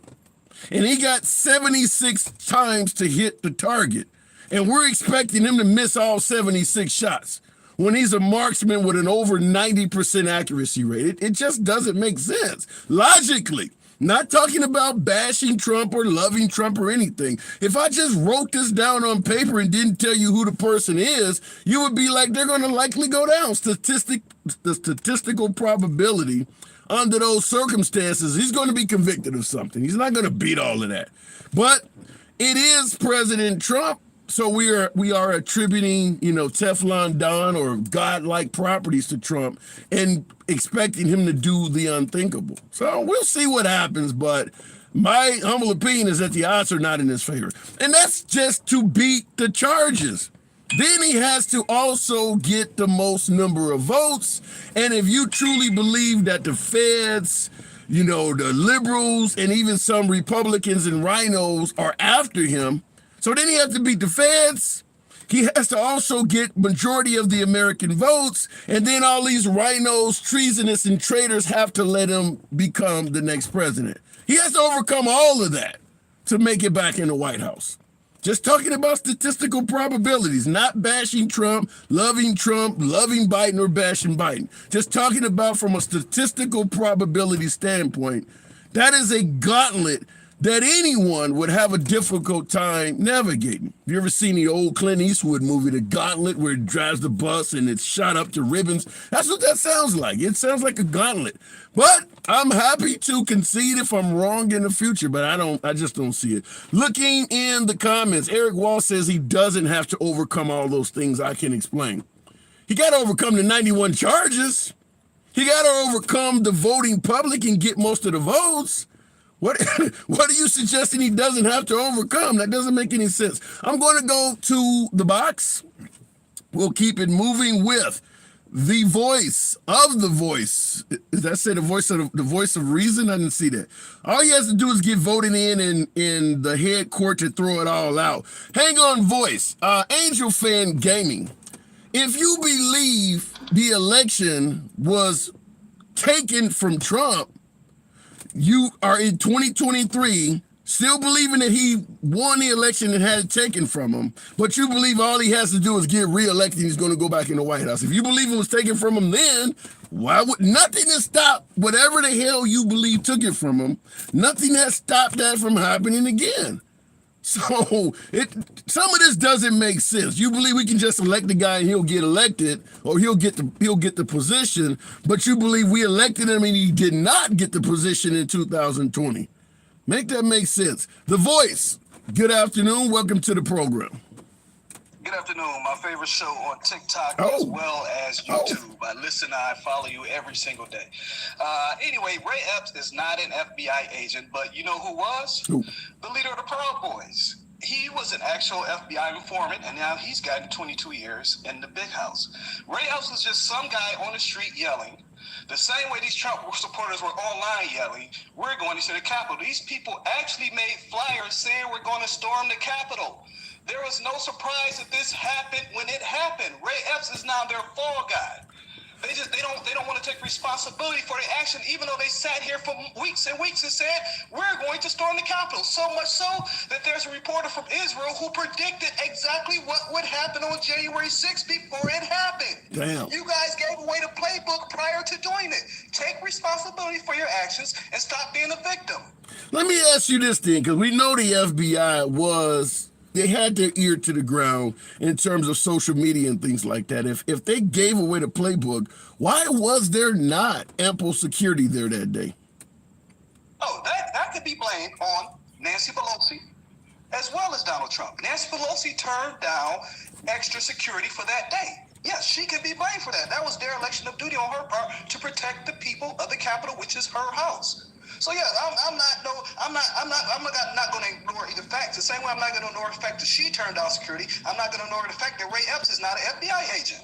A: and he got 76 times to hit the target, and we're expecting him to miss all 76 shots when he's a marksman with an over 90% accuracy rate. It just doesn't make sense. Logically, not talking about bashing Trump or loving Trump or anything. If I just wrote this down on paper and didn't tell you who the person is, you would be like, they're going to likely go down. The statistical probability under those circumstances, he's going to be convicted of something. He's not going to beat all of that. But it is President Trump, so we are attributing, Teflon Don or godlike properties to Trump and expecting him to do the unthinkable. So we'll see what happens, but my humble opinion is that the odds are not in his favor. And that's just to beat the charges. Then he has to also get the most number of votes. And if you truly believe that the feds, the liberals, and even some Republicans and rhinos are after him, so then he has to beat the feds. He has to also get majority of the American votes. And then all these rhinos, treasonous, and traitors have to let him become the next president. He has to overcome all of that to make it back in the White House. Just talking about statistical probabilities, not bashing Trump, loving Biden, or bashing Biden. Just talking about from a statistical probability standpoint, that is a gauntlet that anyone would have a difficult time navigating. Have you ever seen the old Clint Eastwood movie, The Gauntlet, where it drives the bus and it's shot up to ribbons? That's what that sounds like. It sounds like a gauntlet. But I'm happy to concede if I'm wrong in the future, but I just don't see it. Looking in the comments, Eric Wall says he doesn't have to overcome all those things I can explain. He got to overcome the 91 charges. He got to overcome the voting public and get most of the votes. What are you suggesting he doesn't have to overcome? That doesn't make any sense. I'm going to go to the box. We'll keep it moving with the voice of the voice. Did that say the voice of reason? I didn't see that. All he has to do is get voted in the head court to throw it all out. Hang on, voice. Angel Fan Gaming. If you believe the election was taken from Trump, you are in 2023 still believing that he won the election and had it taken from him, but you believe all he has to do is get reelected and he's going to go back in the White House. If you believe it was taken from him then, why would nothing to stop whatever the hell you believe took it from him? Nothing has stopped that from happening again. So some of this doesn't make sense. You believe we can just elect the guy and he'll get elected, or he'll get the position, but you believe we elected him and he did not get the position in 2020. Make that make sense. The Voice. Good afternoon. Welcome to the program.
E: Good afternoon. My favorite show on TikTok as well as YouTube. I listen, I follow you every single day. Anyway, Ray Epps is not an FBI agent, but you know who was?
A: Who?
E: The leader of the Proud Boys. He was an actual FBI informant, and now he's gotten 22 years in the big house. Ray Epps was just some guy on the street yelling. The same way these Trump supporters were online yelling, we're going to the Capitol. These people actually made flyers saying we're going to storm the Capitol. There was no surprise that this happened when it happened. Ray Epps is now their fall guy. They don't want to take responsibility for their action, even though they sat here for weeks and weeks and said we're going to storm the Capitol. So much so that there's a reporter from Israel who predicted exactly what would happen on January 6th before it happened.
A: Damn.
E: You guys gave away the playbook prior to doing it. Take responsibility for your actions and stop being a victim.
A: Let me ask you this thing, because we know the FBI they had their ear to the ground in terms of social media and things like that. If they gave away the playbook, why was there not ample security there that day?
E: Oh, that could be blamed on Nancy Pelosi as well as Donald Trump. Nancy Pelosi turned down extra security for that day. Yes, she can be blamed for that. That was dereliction of duty on her part to protect the people of the Capitol, which is her house. So yeah, I'm not going to ignore the facts. The same way I'm not going to ignore the fact that she turned down security. I'm not going to ignore the fact that Ray Epps is not an FBI agent.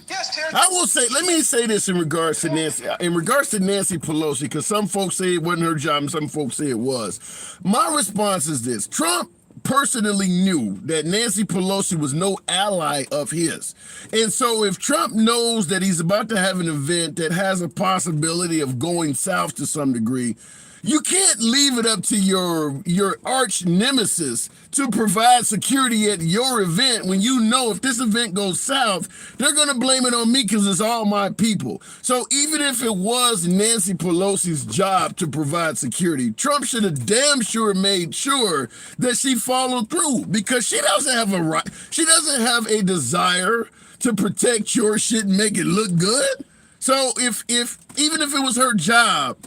E: Yes, Terry.
A: I will say, let me say this in regards to Nancy Pelosi, because some folks say it wasn't her job and some folks say it was. My response is this: Trump personally knew that Nancy Pelosi was no ally of his. And so if Trump knows that he's about to have an event that has a possibility of going south to some degree, you can't leave it up to your arch nemesis to provide security at your event when you know if this event goes south, they're going to blame it on me because it's all my people. So even if it was Nancy Pelosi's job to provide security, Trump should have damn sure made sure that she followed through, because she doesn't have a right. She doesn't have a desire to protect your shit and make it look good. So if even if it was her job,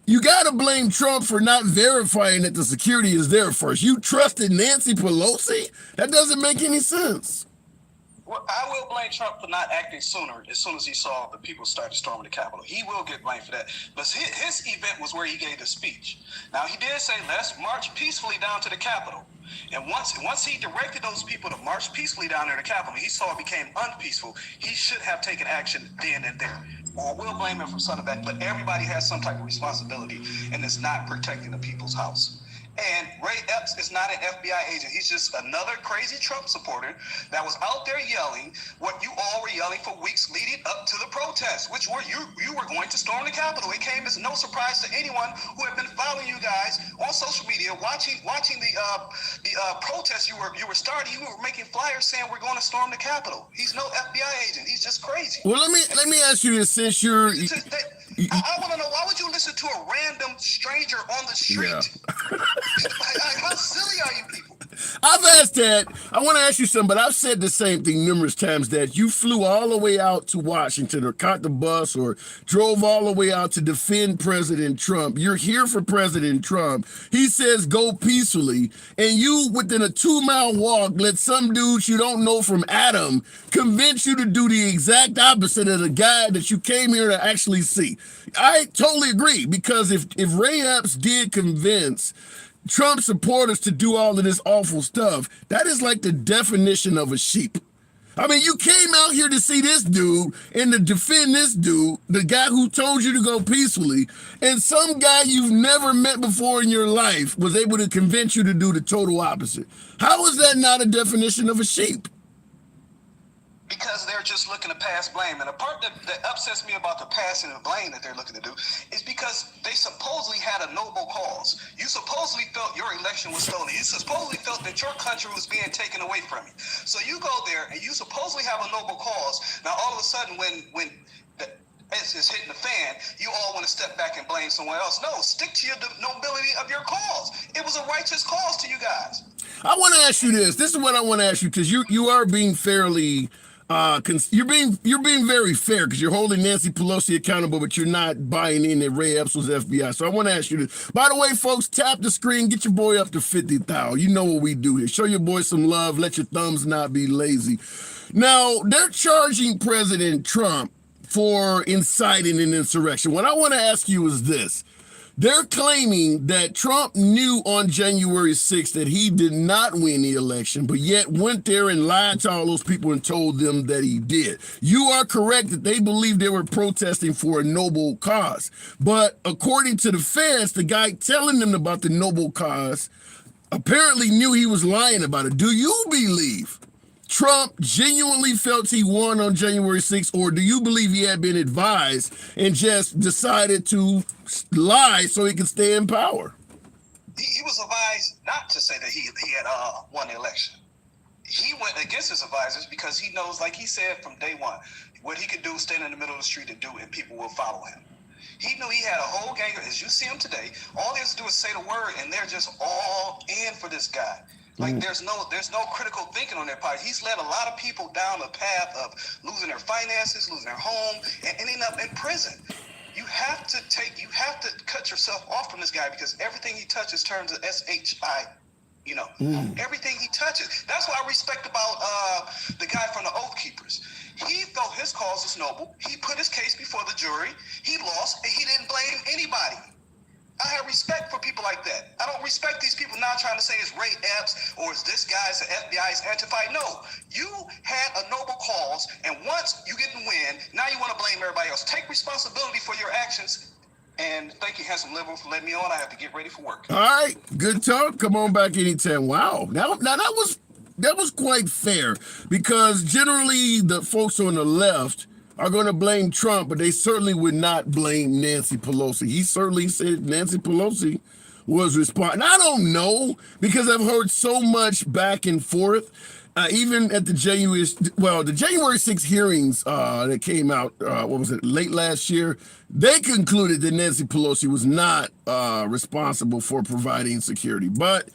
A: you got to blame Trump for not verifying that the security is there first. You trusted Nancy Pelosi? That doesn't make any sense.
E: Well, I will blame Trump for not acting sooner as soon as he saw the people started storming the Capitol. He will get blamed for that. But his event was where he gave the speech. Now, he did say, let's march peacefully down to the Capitol. And once he directed those people to march peacefully down there to the Capitol, he saw it became unpeaceful. He should have taken action then and there. Or we'll blame him for something back. But everybody has some type of responsibility, and it's not protecting the people's house. And Ray Epps is not an FBI agent. He's just another crazy Trump supporter that was out there yelling what you all were yelling for weeks leading up to the protest, which were you were going to storm the Capitol. It came as no surprise to anyone who had been following you guys on social media, watching the protest you were starting. You were making flyers saying we're going to storm the Capitol. He's no FBI agent. He's just crazy.
A: Well, let me ask you this, since you're.
E: I want to know, why would you listen to a random stranger on the street?
A: Yeah.
E: How silly are you people?
A: I've asked that. I want to ask you something, but I've said the same thing numerous times, that you flew all the way out to Washington or caught the bus or drove all the way out to defend President Trump. You're here for President Trump. He says go peacefully, and you, within a 2-mile walk, let some dudes you don't know from Adam convince you to do the exact opposite of the guy that you came here to actually see. I totally agree, because if Ray Epps did convince Trump supporters to do all of this awful stuff, that is like the definition of a sheep. I mean, you came out here to see this dude and to defend this dude, the guy who told you to go peacefully, and some guy you've never met before in your life was able to convince you to do the total opposite. How is that not a definition of a sheep?
E: Because they're just looking to pass blame. And the part that upsets me about the passing of blame that they're looking to do is because they supposedly had a noble cause. You supposedly felt your election was stolen. You supposedly felt that your country was being taken away from you. So you go there and you supposedly have a noble cause. Now, all of a sudden, when the S is hitting the fan, you all want to step back and blame someone else. No, stick to the nobility of your cause. It was a righteous cause to you guys.
A: I want to ask you this. This is what I want to ask you, because you are being fairly... you're being very fair, because you're holding Nancy Pelosi accountable, but you're not buying in that Ray Epps was FBI. So I want to ask you this. By the way, folks, tap the screen, get your boy up to 50,000. You know what we do here. Show your boy some love. Let your thumbs not be lazy. Now, they're charging President Trump for inciting an insurrection. What I want to ask you is this. They're claiming that Trump knew on January 6th that he did not win the election, but yet went there and lied to all those people and told them that he did. You are correct that they believe they were protesting for a noble cause. But according to the feds, the guy telling them about the noble cause apparently knew he was lying about it. Do you believe Trump genuinely felt he won on January 6th, or do you believe he had been advised and just decided to lie so he could stay in power?
E: He was advised not to say that he had won the election. He went against his advisors because he knows, like he said from day one, what he could do is stand in the middle of the street and do it, and people will follow him. He knew he had a whole gang of, as you see him today, all they have to do is say the word, and they're just all in for this guy. Like there's no critical thinking on their part. He's led a lot of people down the path of losing their finances, losing their home, and ending up in prison. You have to cut yourself off from this guy, because everything he touches turns to SHI. Everything he touches. That's what I respect about the guy from the Oath Keepers. He felt his cause was noble. He put his case before the jury. He lost, and he didn't blame anybody. I have respect for people like that. I don't respect these people now trying to say it's Ray Epps or it's this guy's the FBI's Antifa. No, you had a noble cause, and once you didn't win, now you want to blame everybody else. Take responsibility for your actions. And thank you, Handsome Liberal, for letting me on. I have to get ready for work.
A: All right, good talk. Come on back anytime. Wow, now that was quite fair, because generally the folks on the left are going to blame Trump, but they certainly would not blame Nancy Pelosi. He certainly said Nancy Pelosi was responsible. I don't know, because I've heard so much back and forth. Even at the January 6th hearings that came out, late last year, They concluded that Nancy Pelosi was not responsible for providing security, but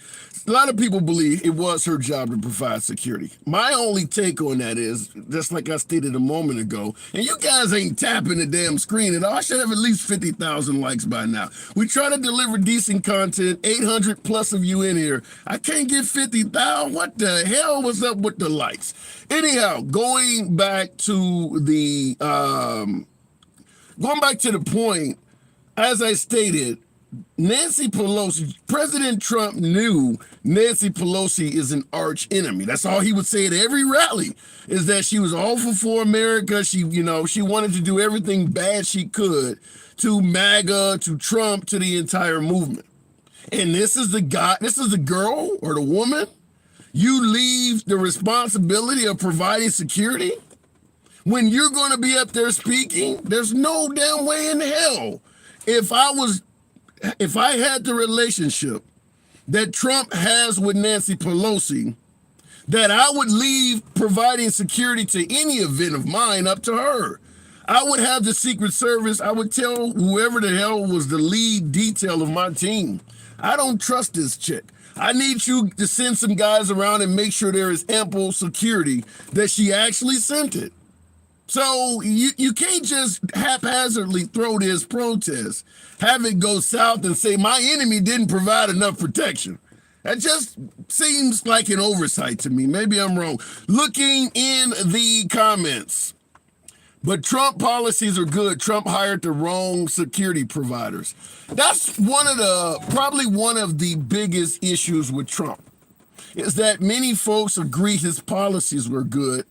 A: a lot of people believe it was her job to provide security. My only take on that is, just like I stated a moment ago, and you guys ain't tapping the damn screen at all. I should have at least 50,000 likes by now. We try to deliver decent content, 800 plus of you in here. I can't get 50,000. What the hell was up with the likes? Anyhow, going back to the point, as I stated, Nancy Pelosi, President Trump knew Nancy Pelosi is an arch enemy. That's all he would say at every rally, is that she was awful for America. She wanted to do everything bad she could to MAGA, to Trump, to the entire movement. And this is the girl or the woman you leave the responsibility of providing security when you're going to be up there speaking. There's no damn way in hell if I had the relationship that Trump has with Nancy Pelosi, that I would leave providing security to any event of mine up to her. I would have the Secret Service. I would tell whoever the hell was the lead detail of my team, I don't trust this chick. I need you to send some guys around and make sure there is ample security that she actually sent it. So you can't just haphazardly throw this protest, have it go south and say my enemy didn't provide enough protection. That just seems like an oversight to me. Maybe I'm wrong. Looking in the comments. But Trump policies are good. Trump hired the wrong security providers. That's probably one of the biggest issues with Trump, is that many folks agree his policies were good.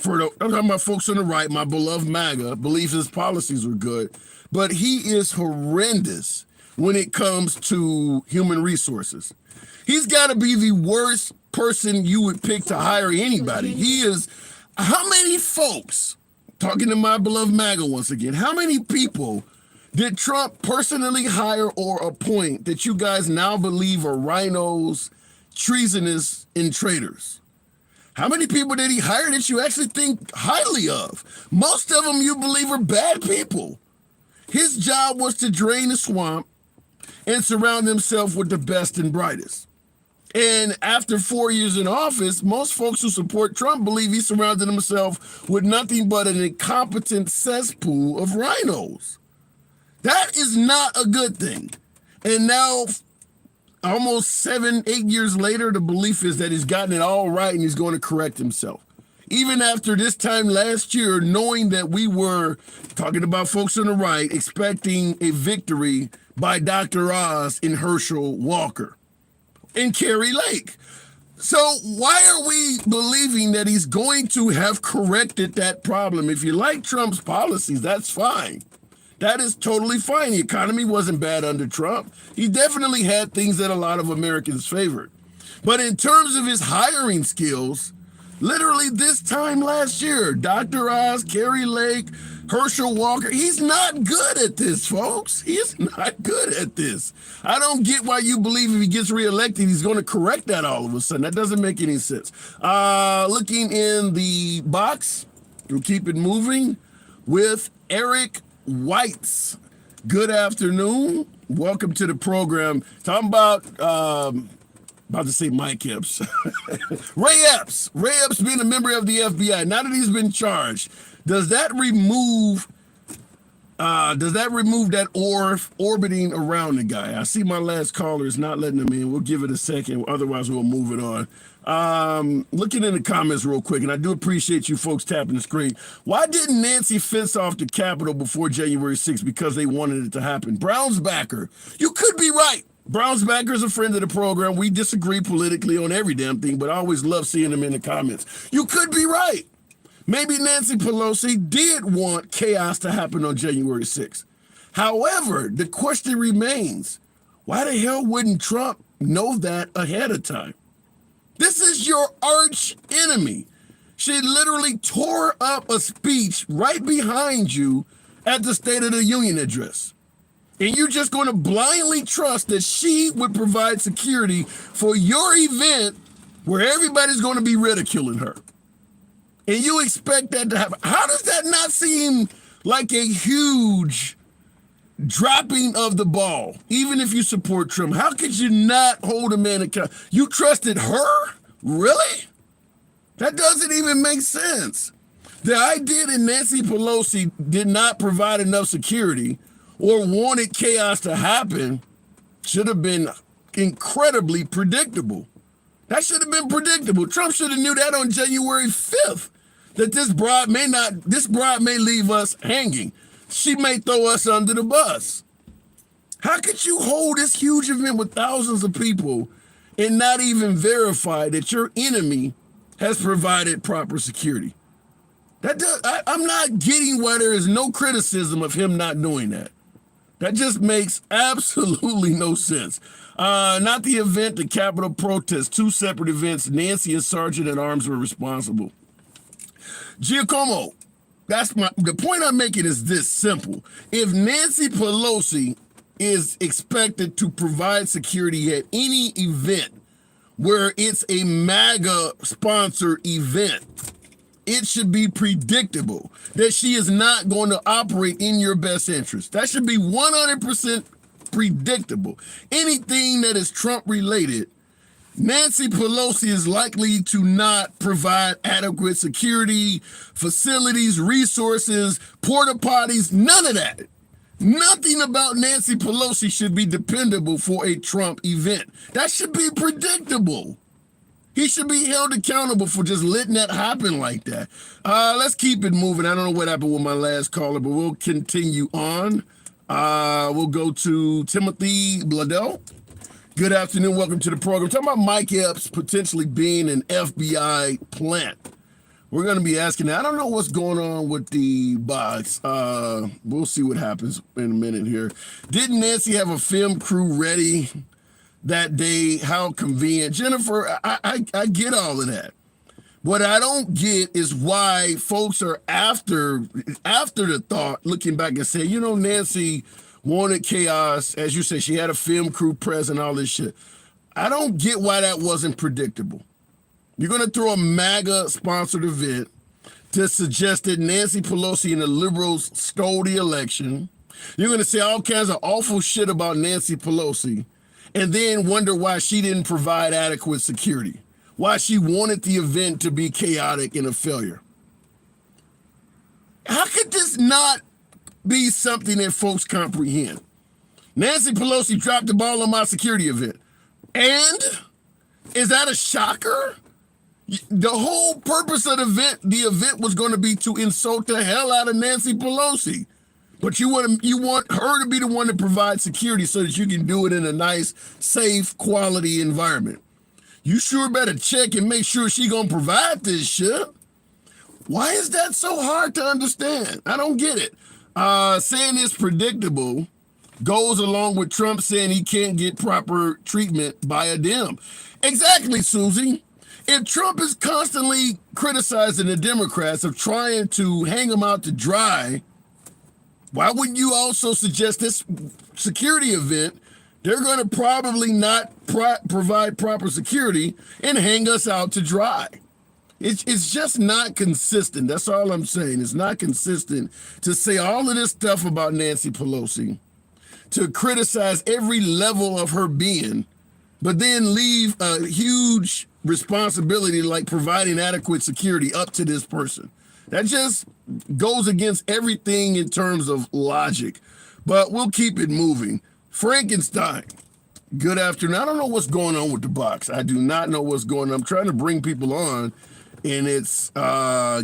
A: I'm talking about folks on the right, my beloved MAGA, believe his policies were good, but he is horrendous when it comes to human resources. He's got to be the worst person you would pick to hire anybody. He is, how many folks, talking to my beloved MAGA once again, how many people did Trump personally hire or appoint that you guys now believe are rhinos, treasonous, and traitors? How many people did he hire that you actually think highly of? Most of them you believe are bad people. His job was to drain the swamp and surround himself with the best and brightest. And after 4 years in office, most folks who support Trump believe he surrounded himself with nothing but an incompetent cesspool of rhinos. That is not a good thing. And now, almost 7-8 years later, the belief is that he's gotten it all right and he's going to correct himself. Even after this time last year, knowing that we were, talking about folks on the right, expecting a victory by Dr. Oz and Herschel Walker and Kerry Lake. So why are we believing that he's going to have corrected that problem? If you like Trump's policies, that's fine. That is totally fine. The economy wasn't bad under Trump. He definitely had things that a lot of Americans favored. But in terms of his hiring skills, literally this time last year, Dr. Oz, Kerry Lake, Herschel Walker, he's not good at this, folks. He is not good at this. I don't get why you believe if he gets reelected, he's going to correct that all of a sudden. That doesn't make any sense. Looking in the box, we'll keep it moving with Eric Whites. Good afternoon. Welcome to the program. Talking about to say Mike Epps. Ray Epps. Ray Epps being a member of the FBI. Now that he's been charged, does that remove that orbiting around the guy? I see my last caller is not letting him in. We'll give it a second. Otherwise, we'll move it on. Looking in the comments real quick, and I do appreciate you folks tapping the screen. Why didn't Nancy fence off the Capitol before January 6th? Because they wanted it to happen. Brown's backer. You could be right. Brown's backer is a friend of the program. We disagree politically on every damn thing, but I always love seeing them in the comments. You could be right. Maybe Nancy Pelosi did want chaos to happen on January 6th. However, the question remains, why the hell wouldn't Trump know that ahead of time? This is your arch enemy. She literally tore up a speech right behind you at the State of the Union address. And you're just going to blindly trust that she would provide security for your event where everybody's going to be ridiculing her. And you expect that to happen. How does that not seem like a huge dropping of the ball, even if you support Trump, how could you not hold a man accountable? You trusted her? Really? That doesn't even make sense. The idea that Nancy Pelosi did not provide enough security or wanted chaos to happen should have been incredibly predictable. That should have been predictable. Trump should have knew that on January 5th, that this bride may leave us hanging. She may throw us under the bus. How could you hold this huge event with thousands of people and not even verify that your enemy has provided proper security? I'm not getting why there is no criticism of him not doing that. That just makes absolutely no sense. Not the event, the Capitol protest, two separate events. Nancy and Sergeant at Arms were responsible. Giacomo, the point I'm making is this simple. If Nancy Pelosi is expected to provide security at any event where it's a MAGA sponsored event, it should be predictable that she is not going to operate in your best interest. That should be 100% predictable. Anything that is Trump related, Nancy Pelosi is likely to not provide adequate security, facilities, resources, porta potties, none of that. Nothing about Nancy Pelosi should be dependable for a Trump event. That should be predictable. He should be held accountable for just letting that happen like that. Let's keep it moving. I don't know what happened with my last caller, but we'll continue on. We'll go to Timothy Bladell. Good afternoon. Welcome to the program. Talking about Mike Epps potentially being an FBI plant. We're going to be asking, I don't know what's going on with the box. We'll see what happens in a minute here. Didn't Nancy have a film crew ready that day? How convenient. Jennifer, I get all of that. What I don't get is why folks are after the thought, looking back and saying, Nancy wanted chaos. As you said, she had a film crew present, all this shit. I don't get why that wasn't predictable. You're going to throw a MAGA-sponsored event to suggest that Nancy Pelosi and the liberals stole the election. You're going to say all kinds of awful shit about Nancy Pelosi and then wonder why she didn't provide adequate security, why she wanted the event to be chaotic and a failure. How could this not be something that folks comprehend? Nancy Pelosi dropped the ball on my security event. And is that a shocker? The whole purpose of the event was going to be to insult the hell out of Nancy Pelosi. But you want her to be the one to provide security so that you can do it in a nice, safe, quality environment. You sure better check and make sure she gonna provide this shit. Why is that so hard to understand? I don't get it. Saying it's predictable goes along with Trump saying he can't get proper treatment by a Dem. Exactly, Susie. If Trump is constantly criticizing the Democrats of trying to hang them out to dry, why wouldn't you also suggest this security event? They're going to probably not provide proper security and hang us out to dry. It's just not consistent. That's all I'm saying. It's not consistent to say all of this stuff about Nancy Pelosi, to criticize every level of her being, but then leave a huge responsibility like providing adequate security up to this person. That just goes against everything in terms of logic. But we'll keep it moving. Frankenstein, good afternoon. I don't know what's going on with the box. I do not know what's going on. I'm trying to bring people on, and it's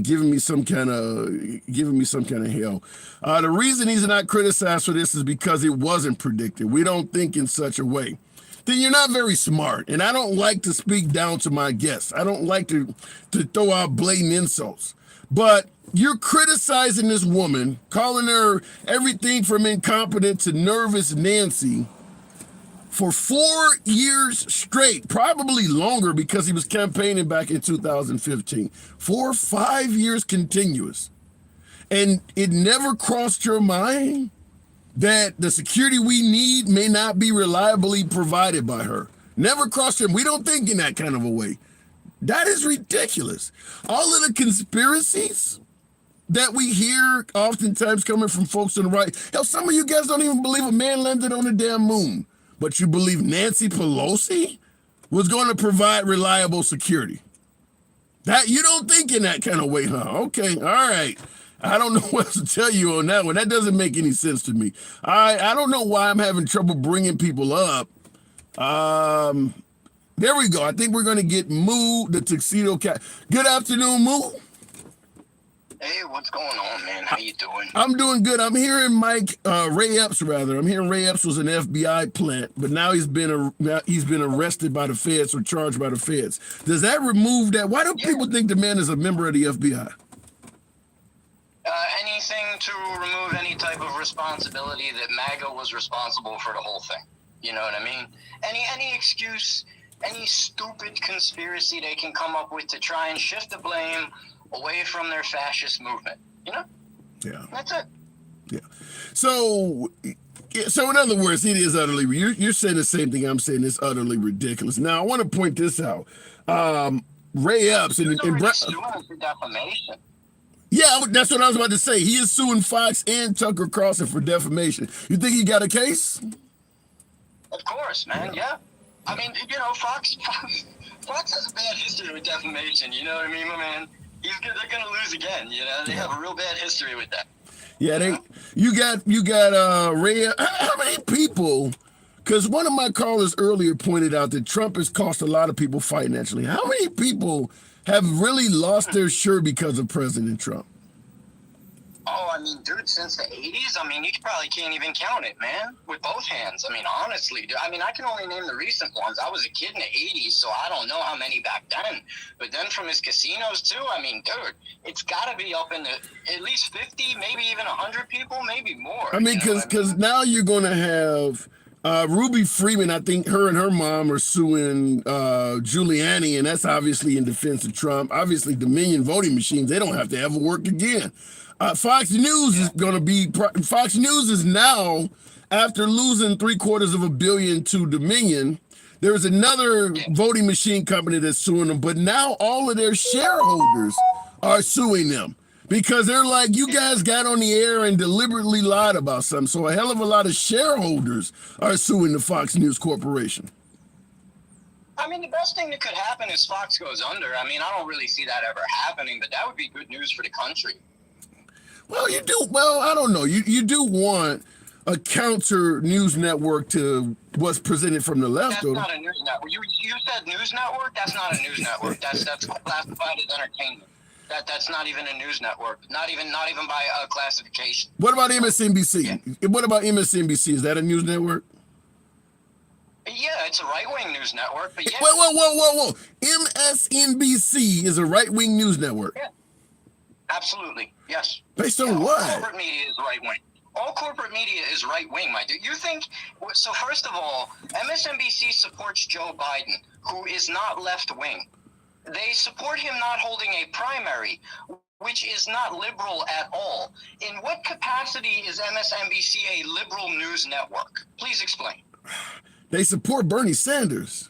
A: giving me some kind of hell. The reason he's not criticized for this is because it wasn't predicted. We don't think in such a way. Then you're not very smart, and I don't like to speak down to my guests. I don't like to throw out blatant insults. But you're criticizing this woman, calling her everything from incompetent to nervous Nancy for 4 years straight, probably longer because he was campaigning back in 2015. 4 or 5 years continuous. And it never crossed your mind that the security we need may not be reliably provided by her. Never crossed him. We don't think in that kind of a way. That is ridiculous. All of the conspiracies that we hear oftentimes coming from folks on the right. Hell, some of you guys don't even believe a man landed on the damn moon, but you believe Nancy Pelosi was going to provide reliable security. That you don't think in that kind of way, huh? Okay, all right. I don't know what else to tell you on that one. That doesn't make any sense to me. I don't know why I'm having trouble bringing people up. There we go. I think we're going to get Moo, the tuxedo cat. Good afternoon, Moo.
F: Hey, what's going on, man? How you doing?
A: I'm doing good. I'm hearing Ray Epps, rather. I'm hearing Ray Epps was an FBI plant, but now he's been arrested by the feds or charged by the feds. Does that remove that? Why do people think the man is a member of the FBI?
F: Anything to remove any type of responsibility that MAGA was responsible for the whole thing. You know what I mean? Any excuse, any stupid conspiracy they can come up with to try and shift the blame away from their fascist movement. You know?
A: Yeah.
F: That's it.
A: Yeah. So in other words, it is utterly. You're saying the same thing I'm saying. It's utterly ridiculous. Now I want to point this out. Ray Epps and
F: suing for defamation.
A: Yeah, that's what I was about to say. He is suing Fox and Tucker Carlson for defamation. You think he got a case?
F: Of course, man. Yeah. I mean, you know, Fox has a bad history with defamation. You know what I mean, my man? They're gonna lose again. You know, they have a real bad history with that.
A: Yeah, you got Ray. How many people? Because one of my callers earlier pointed out that Trump has cost a lot of people financially. How many people have really lost their shirt because of President Trump?
F: Oh, I mean, dude, since the 80s, I mean, you probably can't even count it, man, with both hands. I mean, honestly, dude, I mean, I can only name the recent ones. I was a kid in the 80s, so I don't know how many back then. But then from his casinos, too, I mean, dude, it's got to be up in the at least 50, maybe even 100 people, maybe more.
A: I mean, because now you're going to have Ruby Freeman. I think her and her mom are suing Giuliani, and that's obviously in defense of Trump. Obviously, Dominion voting machines, they don't have to ever work again. Fox News is going to be. Fox News is now, after losing $750 million to Dominion, there's another voting machine company that's suing them. But now all of their shareholders are suing them because they're like, you guys got on the air and deliberately lied about something. So a hell of a lot of shareholders are suing the Fox News Corporation.
F: I mean, the best thing that could happen is Fox goes under. I mean, I don't really see that ever happening, but that would be good news for the country.
A: Well, you do. Well, I don't know. You do want a counter news network to what's presented from the left.
F: That's not a news network. You said news network? That's not a news network. That's classified as entertainment. That's not even a news network. Not even by classification.
A: What about MSNBC? Yeah. What about MSNBC? Is that a news network?
F: Yeah, it's a right-wing news network. But yeah.
A: Whoa! MSNBC is a right-wing news network.
F: Yeah. Absolutely, yes.
A: Based on what?
F: All corporate media is right-wing. All corporate media is right-wing, my dude. You think, so first of all, MSNBC supports Joe Biden, who is not left-wing. They support him not holding a primary, which is not liberal at all. In what capacity is MSNBC a liberal news network? Please explain.
A: They support Bernie Sanders.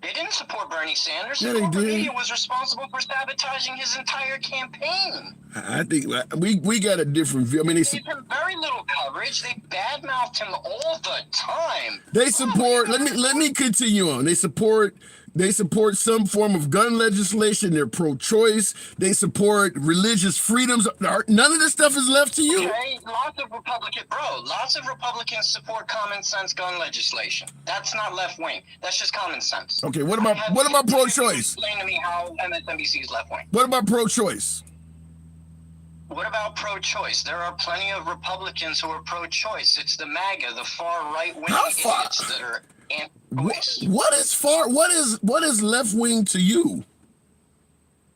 F: They didn't support Bernie Sanders.
A: Yeah,
F: the
A: they
F: corporate
A: did.
F: media was responsible for sabotaging his entire campaign.
A: I think we got a different view. I mean,
F: They gave him very little coverage. They badmouthed him all the time.
A: They support. Let me continue on. They support some form of gun legislation. They're pro-choice. They support religious freedoms. None of this stuff is left to you.
F: Okay, lots of Republicans support common sense gun legislation. That's not left wing. That's just common sense.
A: Okay, what about pro-choice?
F: Explain to me how MSNBC is left wing.
A: What about pro-choice?
F: What about pro-choice? There are plenty of Republicans who are pro-choice. It's the MAGA, the far right-wing idiots that are anti-choice.
A: What is left wing to you?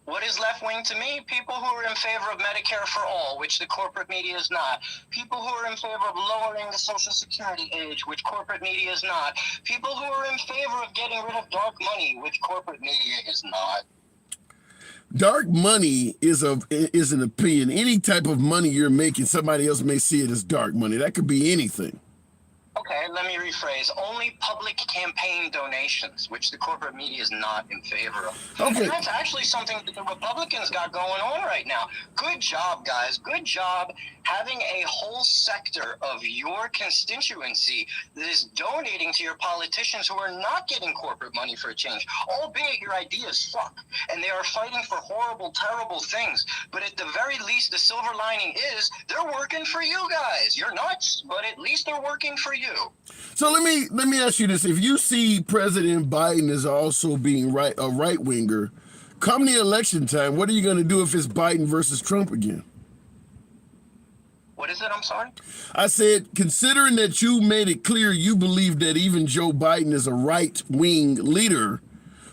F: What is left wing to me? People who are in favor of Medicare for all, which the corporate media is not. People who are in favor of lowering the Social Security age, which corporate media is not. People who are in favor of getting rid of dark money, which corporate media is not.
A: Dark money is an opinion. Any type of money you're making, somebody else may see it as dark money. That could be anything.
F: Okay, Okay, let me rephrase. Only public campaign donations, which the corporate media is not in favor of.
A: Okay.
F: And that's actually something that the Republicans got going on right now. Good job, guys. Good job having a whole sector of your constituency that is donating to your politicians who are not getting corporate money for a change, albeit your ideas suck. And they are fighting for horrible, terrible things. But at the very least, the silver lining is they're working for you guys. You're nuts, but at least they're working for you.
A: So let me ask you this: if you see President Biden as also being a right winger, come the election time, what are you going to do if it's Biden versus Trump again?
F: What is it? I'm sorry?
A: I said, considering that you made it clear you believe that even Joe Biden is a right wing leader,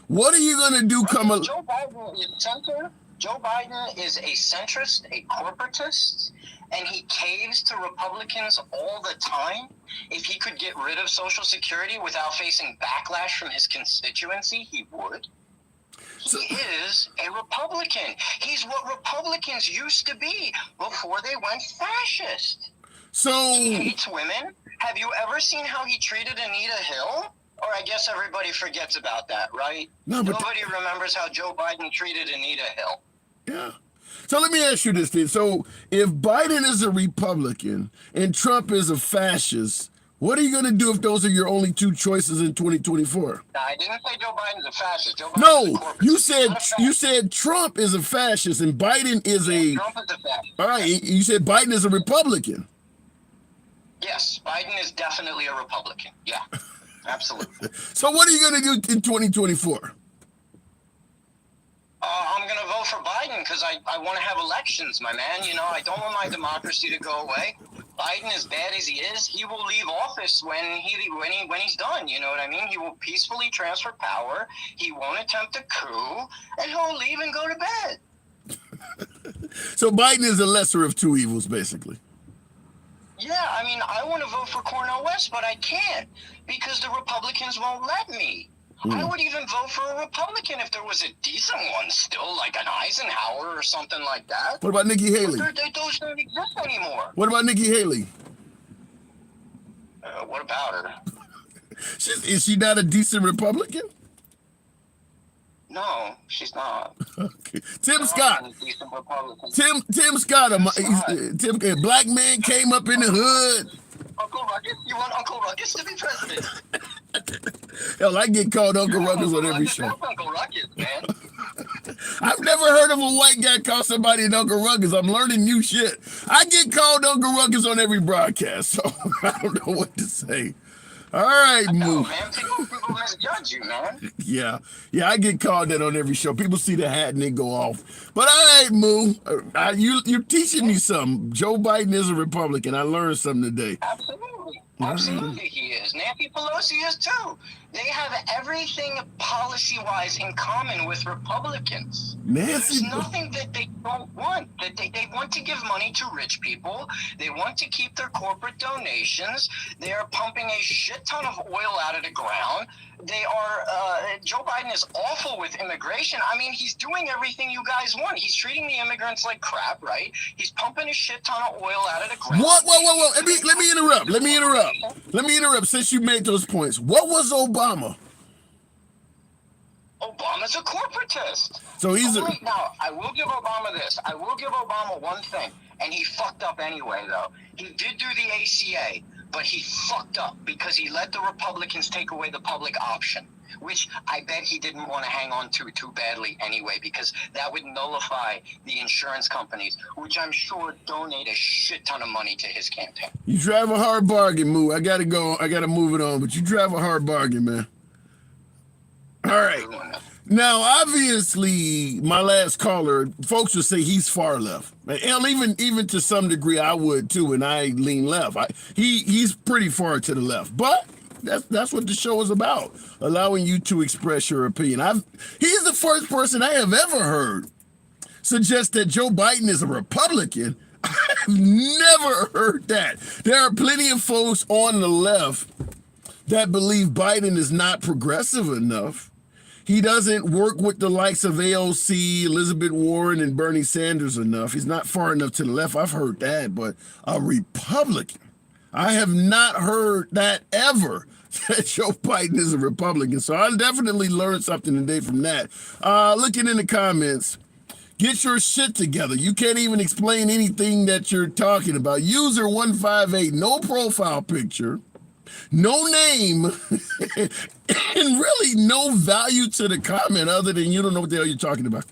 A: what are you going to do?
F: Joe Biden is center. Joe Biden is a centrist, a corporatist, and he caves to Republicans all the time. If he could get rid of Social Security without facing backlash from his constituency, he would. He is a Republican. He's what Republicans used to be before they went fascist.
A: So
F: He hates women. Have you ever seen how he treated Anita Hill? Or I guess everybody forgets about that, right?
A: No, but
F: Nobody remembers how Joe Biden treated Anita Hill.
A: yeah. So let me ask you this, then. So if Biden is a Republican and Trump is a fascist, what are you going to do if those are your only two choices in 2024?
F: Now, I didn't say Joe Biden's a fascist. Joe Biden's a
A: No,
F: corporate.
A: you
F: He's not a fascist.
A: said Trump is a fascist and Biden is a.
F: Trump is a fascist.
A: All right, you said Biden is a Republican.
F: Yes, Biden is definitely a Republican. Yeah, absolutely.
A: So what are you going to do in 2024?
F: I'm going to vote for Biden because I want to have elections, my man. You know, I don't want my democracy to go away. Biden, as bad as he is, he will leave office when he's done. You know what I mean? He will peacefully transfer power. He won't attempt a coup, and he'll leave and go to bed.
A: So Biden is the lesser of two evils, basically.
F: Yeah, I mean, I want to vote for Cornel West, but I can't because the Republicans won't let me. I would even vote for a Republican if there was a decent one still, like an Eisenhower or something like that.
A: What about Nikki Haley?
F: But those don't exist anymore.
A: What about Nikki Haley?
F: What about her?
A: Is she not a decent Republican?
F: No, she's not.
A: Okay. Tim Scott.
F: Not a decent Republican.
A: Tim Scott, a black man came up in the hood.
F: Uncle Ruckus? You want Uncle Ruckus to be president?
A: Hell, I get called Uncle Ruckus on
F: Uncle
A: every
F: Ruckus,
A: show.
F: that's Uncle Ruckus, man.
A: I've never heard of a white guy call somebody an Uncle Ruckus. I'm learning new shit. I get called Uncle Ruckus on every broadcast, so I don't know what to say. All right,
F: No,
A: Moo.
F: man. People misjudge you, man.
A: Yeah, I get called that on every show. People see the hat and they go off. But all right, Moo, you're teaching me something. Joe Biden is a Republican. I learned something today.
F: Absolutely. Absolutely he is. Nancy Pelosi is too. They have everything policy-wise in common with Republicans.
A: Nancy,
F: There's nothing that they don't want. That they want to give money to rich people. They want to keep their corporate donations. They are pumping a shit ton of oil out of the ground. They are, Joe Biden is awful with immigration. I mean, he's doing everything you guys want. He's treating the immigrants like crap, right? He's pumping a shit ton of oil out of the ground.
A: Whoa. Let me interrupt. Since you made those points, what was Obama?
F: Obama's a corporatist.
A: So he's
F: Now, I will give Obama this. I will give Obama one thing, and he fucked up anyway, though. He did do the ACA, but he fucked up because he let the Republicans take away the public option, which I bet he didn't want to hang on to too badly anyway, because that would nullify the insurance companies, which I'm sure donate a shit ton of money to his campaign.
A: You drive a hard bargain, Moo. I gotta go. I gotta move it on. But you drive a hard bargain, man. All right. Now, obviously, my last caller, folks would say he's far left. Hell, even to some degree, I would too, and I lean left. He's pretty far to the left, but that's what the show is about, allowing you to express your opinion. He's the first person I have ever heard suggest that Joe Biden is a Republican. I've never heard that. There are plenty of folks on the left that believe Biden is not progressive enough. He doesn't work with the likes of AOC, Elizabeth Warren, and Bernie Sanders enough. He's not far enough to the left. I've heard that, but a Republican. I have not heard that ever. That Joe Biden is a Republican. So I definitely learned something today from that. Looking in the comments, get your shit together. You can't even explain anything that you're talking about. User 158, no profile picture, no name, and really no value to the comment other than you don't know what the hell you're talking about.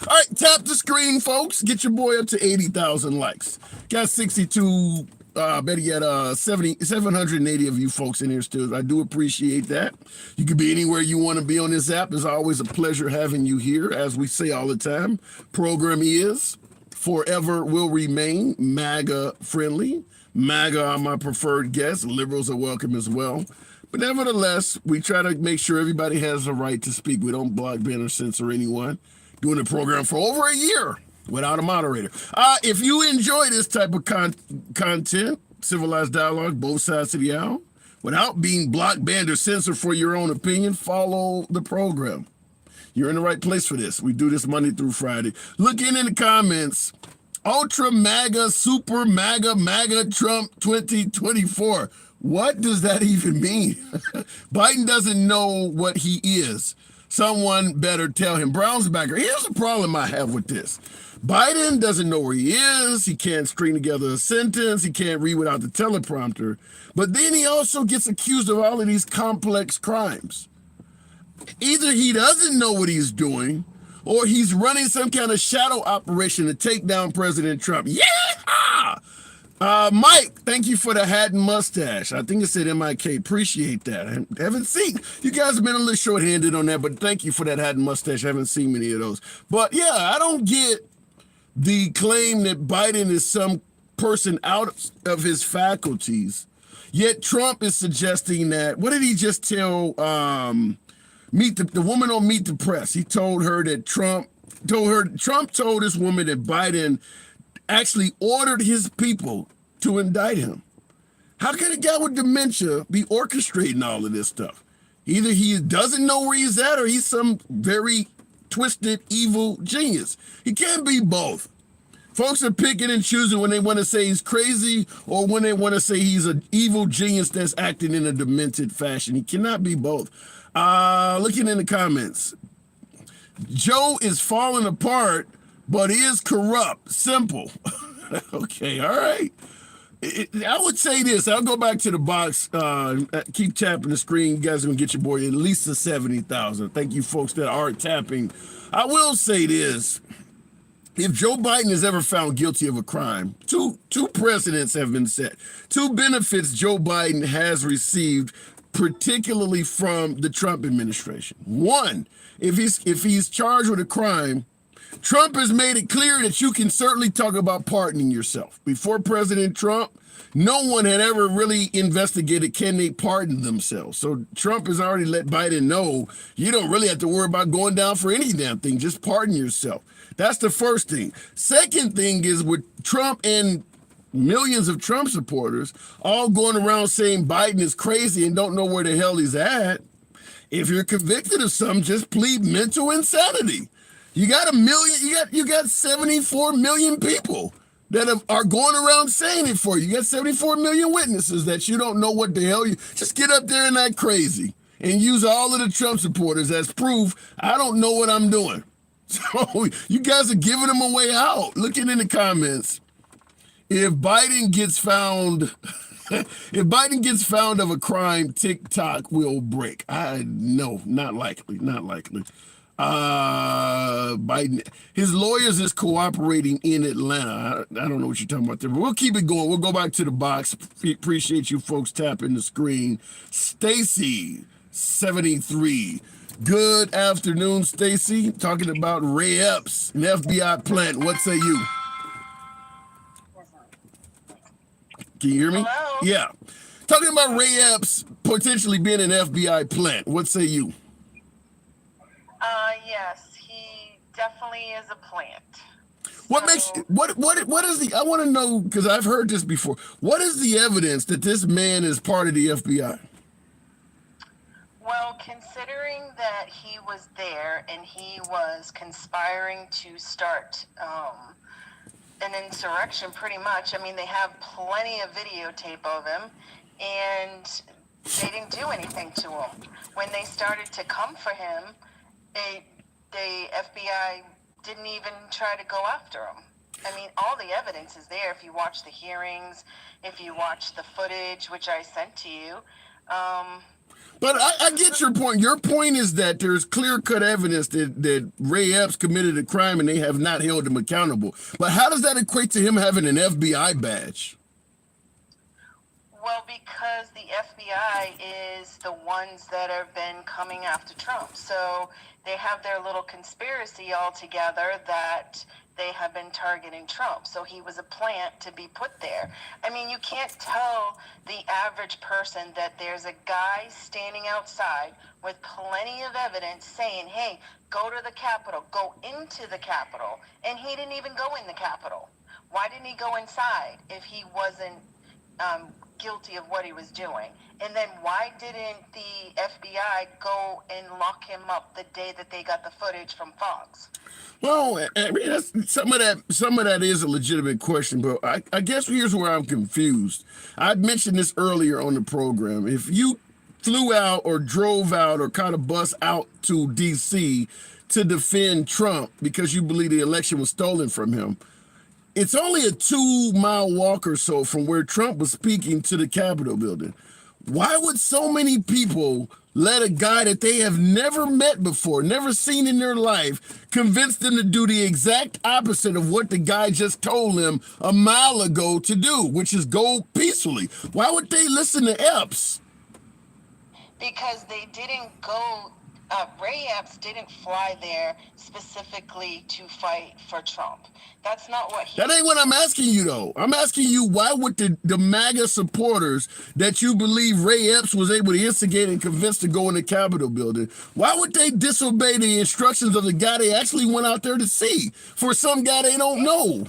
A: All right, tap the screen, folks. Get your boy up to 80,000 likes. Got 62, better yet, 780 of you folks in here still. I do appreciate that. You can be anywhere you want to be on this app. It's always a pleasure having you here. As we say all the time, program is, forever will remain, MAGA friendly. MAGA are my preferred guests. Liberals are welcome as well. But nevertheless, we try to make sure everybody has the right to speak. We don't block, ban, or censor anyone. Doing the program for over a year without a moderator. If you enjoy this type of content, civilized dialogue, both sides of the aisle, without being blocked, banned, or censored for your own opinion, follow the program. You're in the right place for this. We do this Monday through Friday. Looking in the comments, Ultra MAGA, Super MAGA, MAGA Trump 2024. What does that even mean? Biden doesn't know what he is. Someone better tell him. Brownsbacker, here's the problem I have with this. Biden doesn't know where he is. He can't string together a sentence. He can't read without the teleprompter. But then he also gets accused of all of these complex crimes. Either he doesn't know what he's doing, or he's running some kind of shadow operation to take down President Trump. Yeah! Mike, thank you for the hat and mustache. I think it said MIK. Appreciate that. I haven't seen, you guys have been a little short-handed on that, but thank you for that hat and mustache. I haven't seen many of those. But yeah, I don't get the claim that Biden is some person out of his faculties. Yet Trump is suggesting that, what did he just tell the woman on Meet the Press? He told her that Trump told this woman that Biden actually ordered his people to indict him. How can a guy with dementia be orchestrating all of this stuff? Either he doesn't know where he's at or he's some very twisted, evil genius. He can't be both. Folks are picking and choosing when they want to say he's crazy or when they want to say he's an evil genius that's acting in a demented fashion. He cannot be both. Looking in the comments, Joe is falling apart, but is corrupt. Simple. Okay, all right. I would say this. I'll go back to the box. Keep tapping the screen. You guys are going to get your boy at least to 70,000. Thank you, folks that are tapping. I will say this. If Joe Biden is ever found guilty of a crime, two precedents have been set. Two benefits Joe Biden has received, particularly from the Trump administration. One, if he's charged with a crime, Trump has made it clear that you can certainly talk about pardoning yourself. Before President Trump, no one had ever really investigated can they pardon themselves. So Trump has already let Biden know you don't really have to worry about going down for any damn thing. Just pardon yourself. That's the first thing. Second thing is with Trump and millions of Trump supporters all going around saying Biden is crazy and don't know where the hell he's at. If you're convicted of something, just plead mental insanity. You got 74 million people that are going around saying it for you. You got 74 million witnesses that you don't know what the hell you just get up there and act crazy and use all of the Trump supporters as proof. I don't know what I'm doing. So you guys are giving them a way out. Looking in the comments, if Biden gets found of a crime, TikTok will break. No, not likely. Biden, his lawyers is cooperating in Atlanta. I don't know what you're talking about there, but we'll keep it going. We'll go back to the box. Appreciate you folks tapping the screen. Stacy, 73. Good afternoon, Stacy. Talking about Ray Epps, an FBI plant. What say you? Can you hear me?
B: Hello?
A: Yeah. Talking about Ray Epps potentially being an FBI plant. What say you?
G: Yes, he definitely is a plant.
A: What makes what is the, I want to know, because I've heard this before. What is the evidence that this man is part of the FBI?
G: Well, considering that he was there and he was conspiring to start an insurrection, pretty much. I mean, they have plenty of videotape of him, and they didn't do anything to him. When they started to come for him, the FBI didn't even try to go after him. I mean, all the evidence is there. If you watch the hearings, if you watch the footage, which I sent to you.
A: But I get your point. Your point is that there's clear-cut evidence that Ray Epps committed a crime and they have not held him accountable. But how does that equate to him having an FBI badge?
G: Well, because the FBI is the ones that have been coming after Trump. So they have their little conspiracy all together that they have been targeting Trump. So he was a plant to be put there. I mean, you can't tell the average person that there's a guy standing outside with plenty of evidence saying, hey, go to the Capitol, go into the Capitol. And he didn't even go in the Capitol. Why didn't he go inside if he wasn't guilty of what he was doing? And then why didn't the FBI go and lock him up the day that they got the footage from Fox?
A: Well, I mean, some of that is a legitimate question, but I guess here's where I'm confused. I mentioned this earlier on the program. If you flew out or drove out or caught a bus out to D.C. to defend Trump because you believe the election was stolen from him, it's only a 2-mile walk or so from where Trump was speaking to the Capitol building. Why would so many people let a guy that they have never met before, never seen in their life, convince them to do the exact opposite of what the guy just told them a mile ago to do, which is go peacefully? Why would they listen to Epps?
G: Because they didn't go, Ray Epps didn't fly there specifically to fight for Trump. That's not what he...
A: That ain't what I'm asking you, though. I'm asking you, why would the MAGA supporters that you believe Ray Epps was able to instigate and convince to go in the Capitol building, why would they disobey the instructions of the guy they actually went out there to see for some guy they don't know?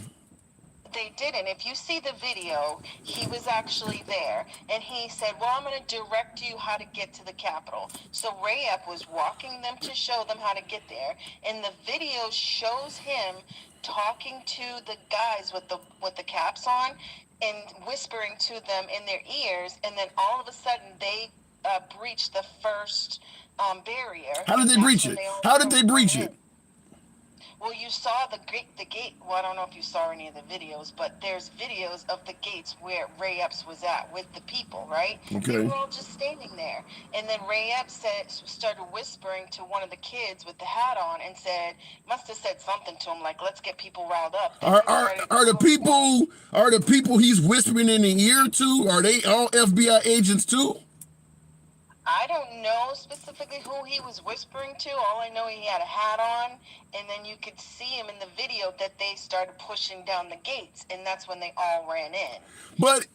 G: They didn't. If you see the video, he was actually there, and he said, well, I'm going to direct you how to get to the Capitol. So Ray Epps was walking them to show them how to get there, and the video shows him talking to the guys with the caps on and whispering to them in their ears, and then all of a sudden they breached the first barrier.
A: How did they breach it? How did they breach it?
G: Well, you saw the gate. Well, I don't know if you saw any of the videos, but there's videos of the gates where Ray Epps was at with the people, right?
A: Okay.
G: They were all just standing there. And then Ray Epps started whispering to one of the kids with the hat on and must have said something to him like, let's get people riled up.
A: Are the people he's whispering in the ear to, are they all FBI agents too?
G: I don't know specifically who he was whispering to. All I know, he had a hat on, and then you could see him in the video that they started pushing down the gates, and that's when they all ran in.
A: But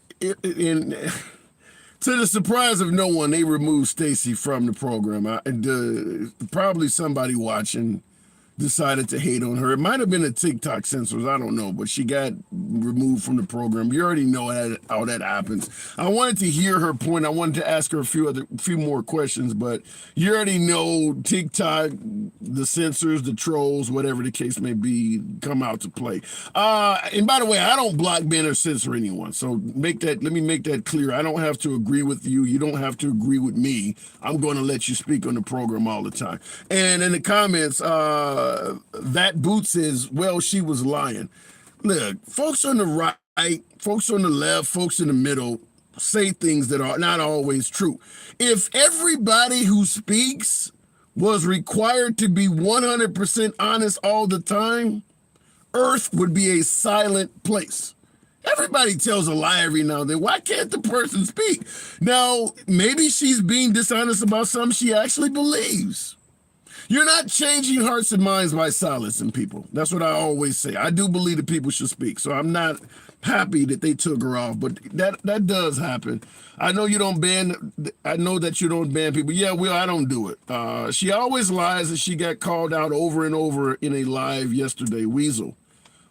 A: to the surprise of no one, they removed Stacey from the program. Probably somebody watching decided to hate on her. It might have been a TikTok censors, I don't know, but she got removed from the program. You already know how that happens. I wanted to hear her point. I wanted to ask her a few more questions, but you already know TikTok, the censors, the trolls, whatever the case may be, come out to play. And by the way, I don't block, ban, or censor anyone. So let me make that clear. I don't have to agree with you. You don't have to agree with me. I'm going to let you speak on the program all the time. And in the comments, that boot says, well, she was lying. Look, folks on the right, folks on the left, folks in the middle say things that are not always true. If everybody who speaks was required to be 100% honest all the time, Earth would be a silent place. Everybody tells a lie every now and then. Why can't the person speak? Now, maybe she's being dishonest about something she actually believes. You're not changing hearts and minds by silencing people. That's what I always say. I do believe that people should speak, so I'm not happy that they took her off, but that does happen. I know you don't ban. I know that you don't ban people. Yeah, well, I don't do it. She always lies, and she got called out over and over in a live yesterday. Weasel.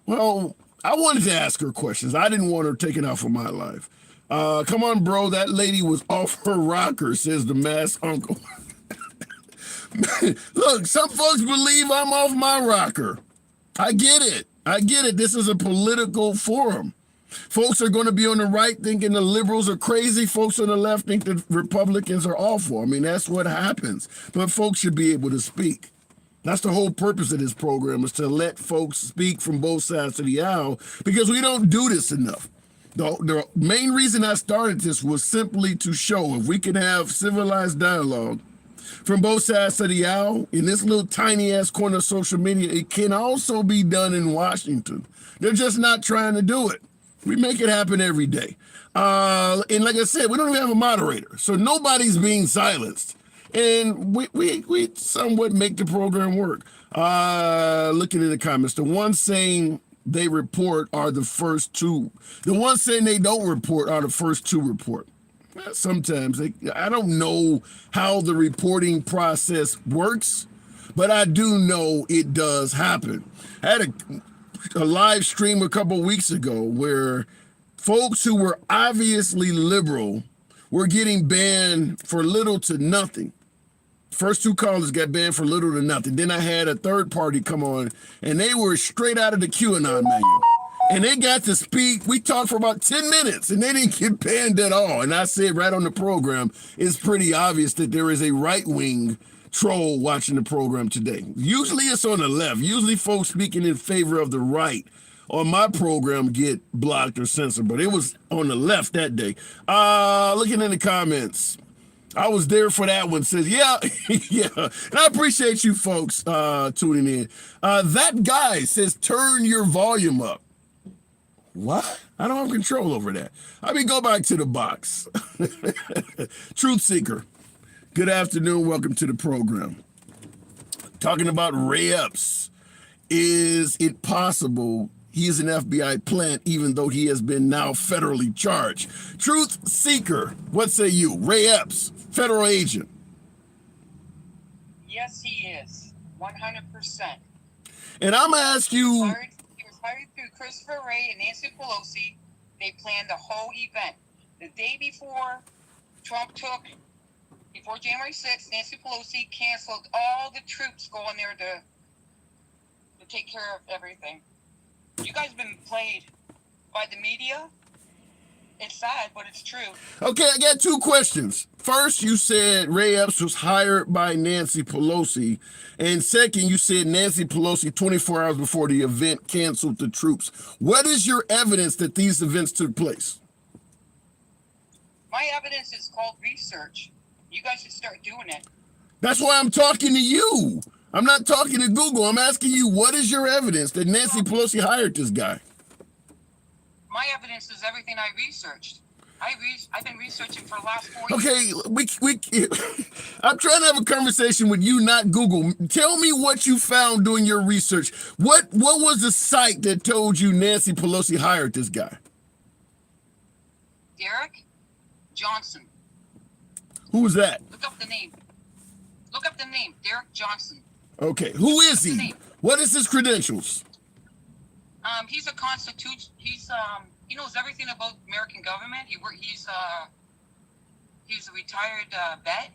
A: Well, I wanted to ask her questions. I didn't want her taken out from my life. Come on, bro. That lady was off her rocker, says the masked uncle. Look, some folks believe I'm off my rocker. I get it. I get it. This is a political forum. Folks are going to be on the right thinking the liberals are crazy. Folks on the left think the Republicans are awful. I mean, that's what happens. But folks should be able to speak. That's the whole purpose of this program, is to let folks speak from both sides of the aisle, because we don't do this enough. The main reason I started this was simply to show if we can have civilized dialogue from both sides of the aisle in this little tiny ass corner of social media, it can also be done in Washington. They're just not trying to do it. We make it happen every day. And like I said, we don't even have a moderator, so nobody's being silenced. And we somewhat make the program work. Looking in the comments, the ones saying they report are the first two. The ones saying they don't report are the first to report. Sometimes I don't know how the reporting process works, but I do know it does happen. I had a live stream a couple weeks ago where folks who were obviously liberal were getting banned for little to nothing. First two callers got banned for little to nothing. Then I had a third party come on, and they were straight out of the QAnon manual. And they got to speak. We talked for about 10 minutes, and they didn't get banned at all. And I said right on the program, it's pretty obvious that there is a right-wing troll watching the program today. Usually it's on the left. Usually folks speaking in favor of the right on my program get blocked or censored, but it was on the left that day. Looking in the comments, I was there for that one. Says, yeah, yeah. And I appreciate you folks tuning in. That guy says, turn your volume up. What? I don't have control over that. I mean, go back to the box. Truth Seeker, good afternoon. Welcome to the program. Talking about Ray Epps. Is it possible he is an FBI plant even though he has been now federally charged? Truth Seeker, what say you? Ray Epps, federal agent.
H: Yes, he is. 100%.
A: And I'm going to ask you.
H: He was hired through Christopher Wray and Nancy Pelosi. They planned the whole event. The day before before January 6th, Nancy Pelosi canceled all the troops going there to take care of everything. You guys have been played by the media. It's sad, but it's true.
A: Okay, I got two questions. First, you said Ray Epps was hired by Nancy Pelosi. And second, you said Nancy Pelosi, 24 hours before the event, canceled the troops. What is your evidence that these events took place?
H: My evidence is called research. You guys should start doing it.
A: That's why I'm talking to you. I'm not talking to Google. I'm asking you, what is your evidence that Nancy Pelosi hired this guy?
H: My evidence is everything I researched. I've been researching for the last 4 years.
A: Okay, I'm trying to have a conversation with you, not Google. Tell me what you found doing your research. What was the site that told you Nancy Pelosi hired this guy?
H: Derek Johnson.
A: Who was that?
H: Look up the name. Derek Johnson.
A: Okay, who is he? What is his credentials?
H: He's a constitution. He knows everything about American government. He's a retired vet.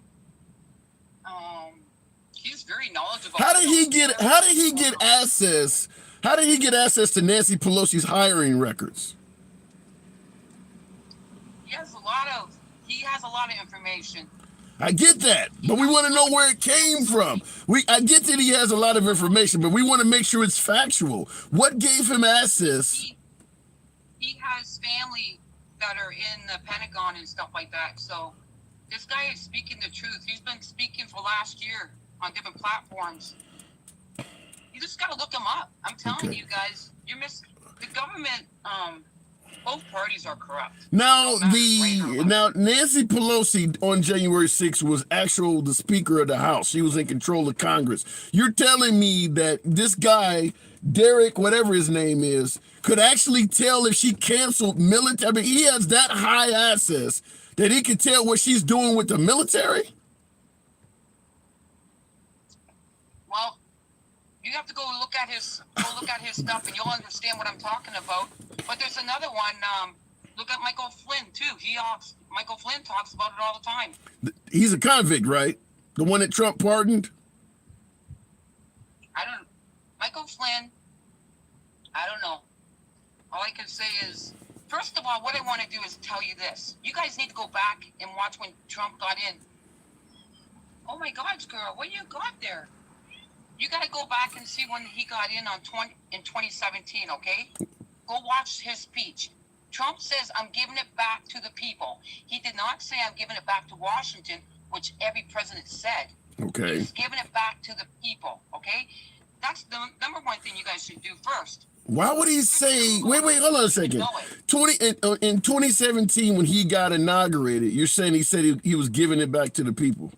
H: He's very knowledgeable.
A: How did he get access? How did he get access to Nancy Pelosi's hiring records?
H: He has a lot of information.
A: I get that, but we want to know where it came from. I get that he has a lot of information, but we want to make sure it's factual. What gave him access?
H: He has family that are in the Pentagon and stuff like that. So this guy is speaking the truth. He's been speaking for last year on different platforms. You just got to look him up. I'm telling you guys, the government. Both parties are corrupt.
A: Now Nancy Pelosi on January 6th was the Speaker of the House. She was in control of Congress. You're telling me that this guy, Derek, whatever his name is, could actually tell if she canceled military? I mean, he has that high access that he could tell what she's doing with the military?
H: Well, you have to go look at his stuff, and you'll understand what I'm talking about. But there's another one. Look at Michael Flynn too. Michael Flynn talks about it all the time.
A: He's a convict, right? The one that Trump pardoned.
H: Michael Flynn. I don't know. All I can say is, first of all, what I want to do is tell you this. You guys need to go back and watch when Trump got in. Oh my God, girl, what you got there? You got to go back and see when he got in in 2017, okay? Go watch his speech. Trump says, I'm giving it back to the people. He did not say, I'm giving it back to Washington, which every president said.
A: Okay.
H: He's giving it back to the people, okay? That's the number one thing you guys should do first.
A: Why would he say, wait, hold on a second. In 2017, when he got inaugurated, you're saying he said he was giving it back to the people.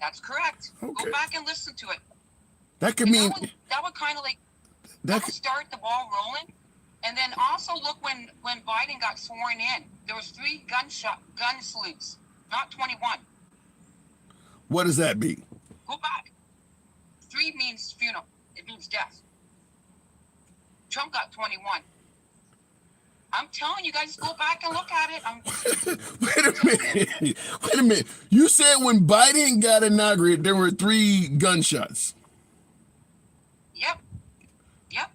H: That's correct.
A: Okay.
H: Go back and listen to it.
A: That could
H: And
A: mean
H: that would kind of like
A: that
H: would start the ball rolling. And then also look when Biden got sworn in, there was 3 gun salutes, not 21.
A: What does that mean?
H: Go back. 3 means funeral. It means death. Trump got 21. I'm telling you guys, go back and look at it.
A: Wait a minute. You said when Biden got inaugurated, there were 3 gunshots.
H: Yep.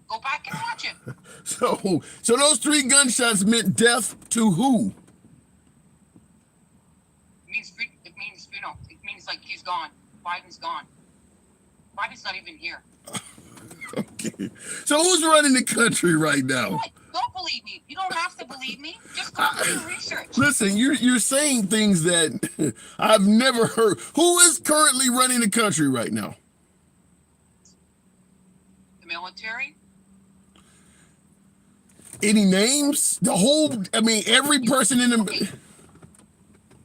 H: Go back and watch it.
A: So those 3 gunshots meant death to who?
H: It means funeral. It means like he's gone. Biden's gone. Biden's not even here.
A: Okay. So who's running the country right now?
H: What? Don't believe me. You don't have to believe me. Just go do your research.
A: Listen, you're saying things that I've never heard. Who is currently running the country right now?
H: The military.
A: Any names? Every person in the...
H: Okay.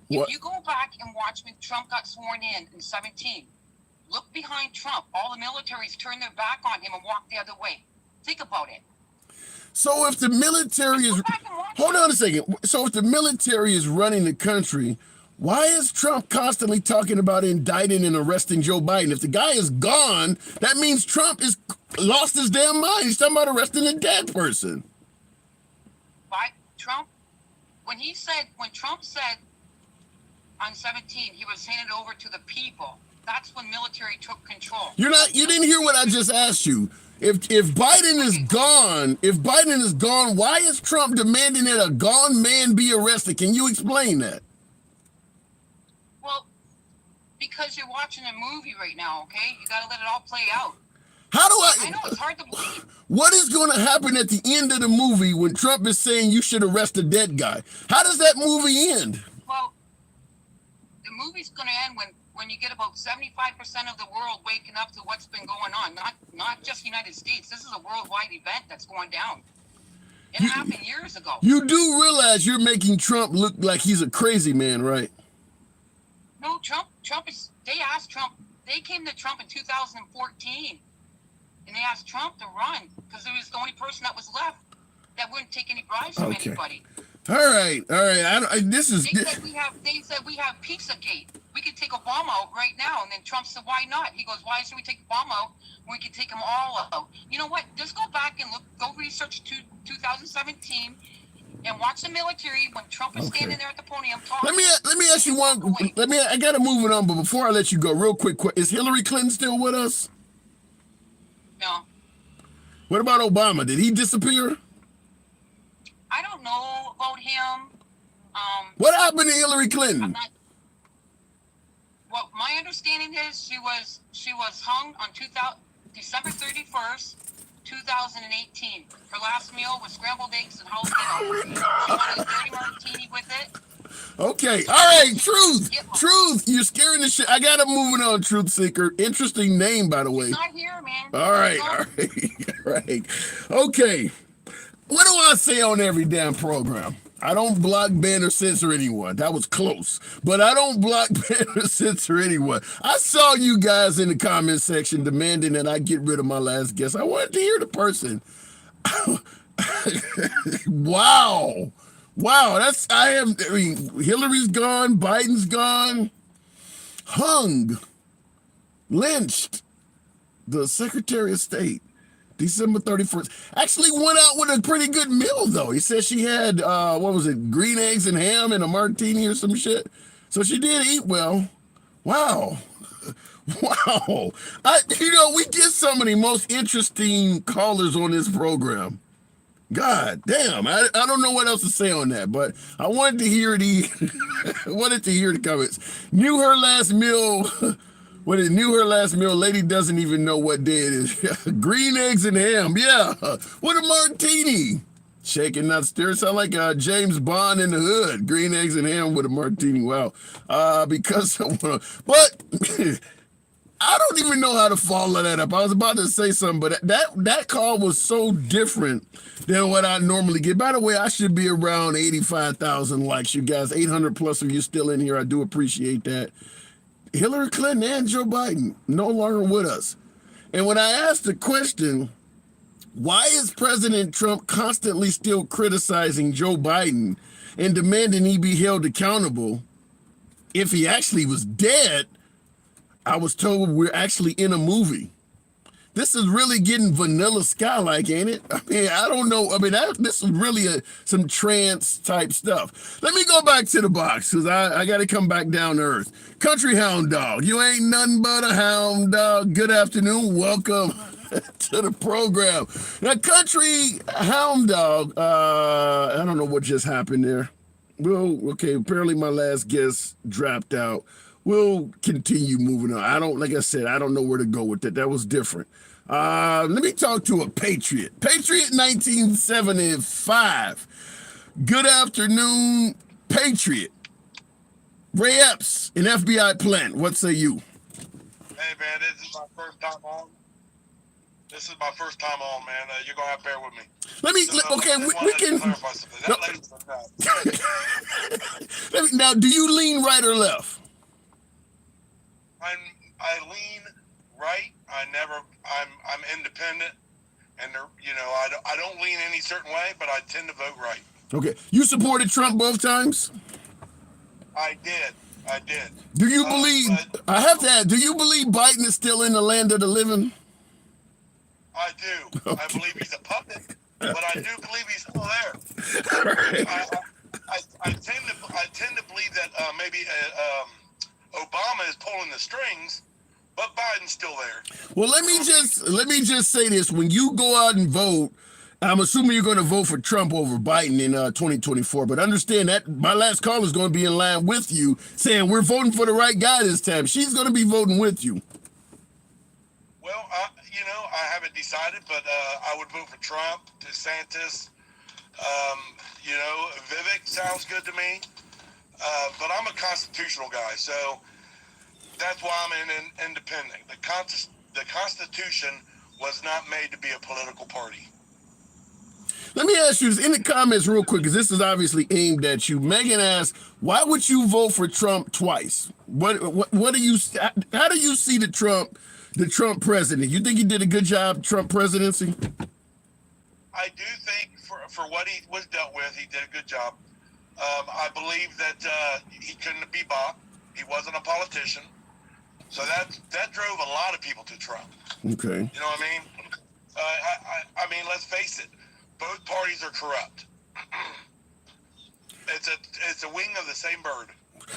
A: What?
H: If you go back and watch when Trump got sworn in 17, look behind Trump. All the militaries turned their back on him and walked the other way. Think about it.
A: So if the military is... Hold on a second. So if the military is running the country, why is Trump constantly talking about indicting and arresting Joe Biden? If the guy is gone, that means Trump is lost his damn mind. He's talking about arresting a dead person.
H: When Trump said on 17, he was handed over to the people. That's when military took control.
A: You didn't hear what I just asked you. If Biden is gone, why is Trump demanding that a gone man be arrested? Can you explain that?
H: Well, because you're watching a movie right now, okay? You got to let it all play out.
A: How do
H: I know it's hard to believe.
A: What is going to happen at the end of the movie when Trump is saying you should arrest a dead guy? How does that movie end?
H: Well, the movie's going to end when you get about 75% of the world waking up to what's been going on. Not just the United States. This is a worldwide event that's going down. It happened years ago.
A: You do realize you're making Trump look like he's a crazy man, right?
H: No, Trump is, they came to Trump in 2014. And they asked Trump to run because he was the only person that was left that wouldn't take any bribes from anybody.
A: All right. They
H: said we have Pizzagate. We could take Obama out right now. And then Trump said, why not? He goes, why should we take Obama out when we can take them all out? You know what? Just go back and go research 2017 and watch the military when Trump is standing there at the podium talking.
A: Let me ask you one. I got to move it on, but before I let you go, real quick, is Hillary Clinton still with us?
H: No.
A: What about Obama? Did he disappear?
H: I don't know about him.
A: What happened to Hillary Clinton?
H: Well, my understanding is she was hung on December 31st, 2018. Her last meal was scrambled eggs and jalapeno. She wanted a dirty martini with it.
A: Okay, all right, Truth, you're scaring the shit. I gotta move it on, Truth Seeker. Interesting name, by the way.
H: He's not here, man.
A: All right. Okay, what do I say on every damn program? I don't block, ban, or censor anyone. That was close, but I don't block, ban, or censor anyone. I saw you guys in the comment section demanding that I get rid of my last guest. I wanted to hear the person. Wow, Hillary's gone, Biden's gone, hung, lynched, the Secretary of State, December 31st. Actually went out with a pretty good meal, though. He said she had, green eggs and ham and a martini or some shit. So she did eat well. Wow. Wow. We get some of the most interesting callers on this program. God damn. I don't know what else to say on that, but I wanted to hear the comments. Knew her last meal. When it knew her last meal, lady doesn't even know what day it is. Green eggs and ham. Yeah. What a martini. Shaking, not stirred. Sound like James Bond in the hood. Green eggs and ham with a martini. Wow. Because, but I don't even know how to follow that up. I was about to say something, but that call was so different than what I normally get. By the way, I should be around 85,000 likes. You guys, 800 plus of you still in here. I do appreciate that. Hillary Clinton and Joe Biden no longer with us. And when I asked the question, why is President Trump constantly still criticizing Joe Biden and demanding he be held accountable if he actually was dead? I was told we're actually in a movie. This is really getting Vanilla Sky-like, ain't it? I mean, I don't know. I mean, this is really some trance type stuff. Let me go back to the box because I got to come back down to earth. Country Hound Dog, you ain't nothing but a hound dog. Good afternoon. Welcome to the program. Now, Country Hound Dog, I don't know what just happened there. Well, okay, apparently my last guest dropped out. We'll continue moving on. Like I said, I don't know where to go with that. That was different. Let me talk to a Patriot. Patriot 1975. Good afternoon, Patriot. Ray Epps, an FBI plant. What say you?
I: Hey, man, this is my first time on. Man. You're going to have to bear with me.
A: We can. Now, do you lean right or left?
I: I lean right. I'm independent, and I don't lean any certain way, but I tend to vote right.
A: Okay, you supported Trump both times?
I: I did.
A: Do you believe? I have to ask. Do you believe Biden is still in the land of the living?
I: I do. Okay. I believe he's a puppet, but I do believe he's still there.
A: Right.
I: I tend to believe that maybe Obama is pulling the strings, but Biden's still there.
A: Well, let me just say this: when you go out and vote, I'm assuming you're going to vote for Trump over Biden in 2024. But understand that my last call is going to be in line with you, saying we're voting for the right guy this time. She's going to be voting with you.
I: Well, I haven't decided, but I would vote for Trump, DeSantis. Vivek sounds good to me. But I'm a constitutional guy, so that's why I'm independent. The Constitution was not made to be a political party.
A: Let me ask you this in the comments real quick, because this is obviously aimed at you. Megan asked, why would you vote for Trump twice? How do you see the Trump president? You think he did a good job, Trump presidency?
I: I do think for what he was dealt with, he did a good job. I believe that he couldn't be bought. He wasn't a politician. So that drove a lot of people to Trump.
A: Okay.
I: You know what I mean? I mean, let's face it. Both parties are corrupt. It's a wing of the same bird.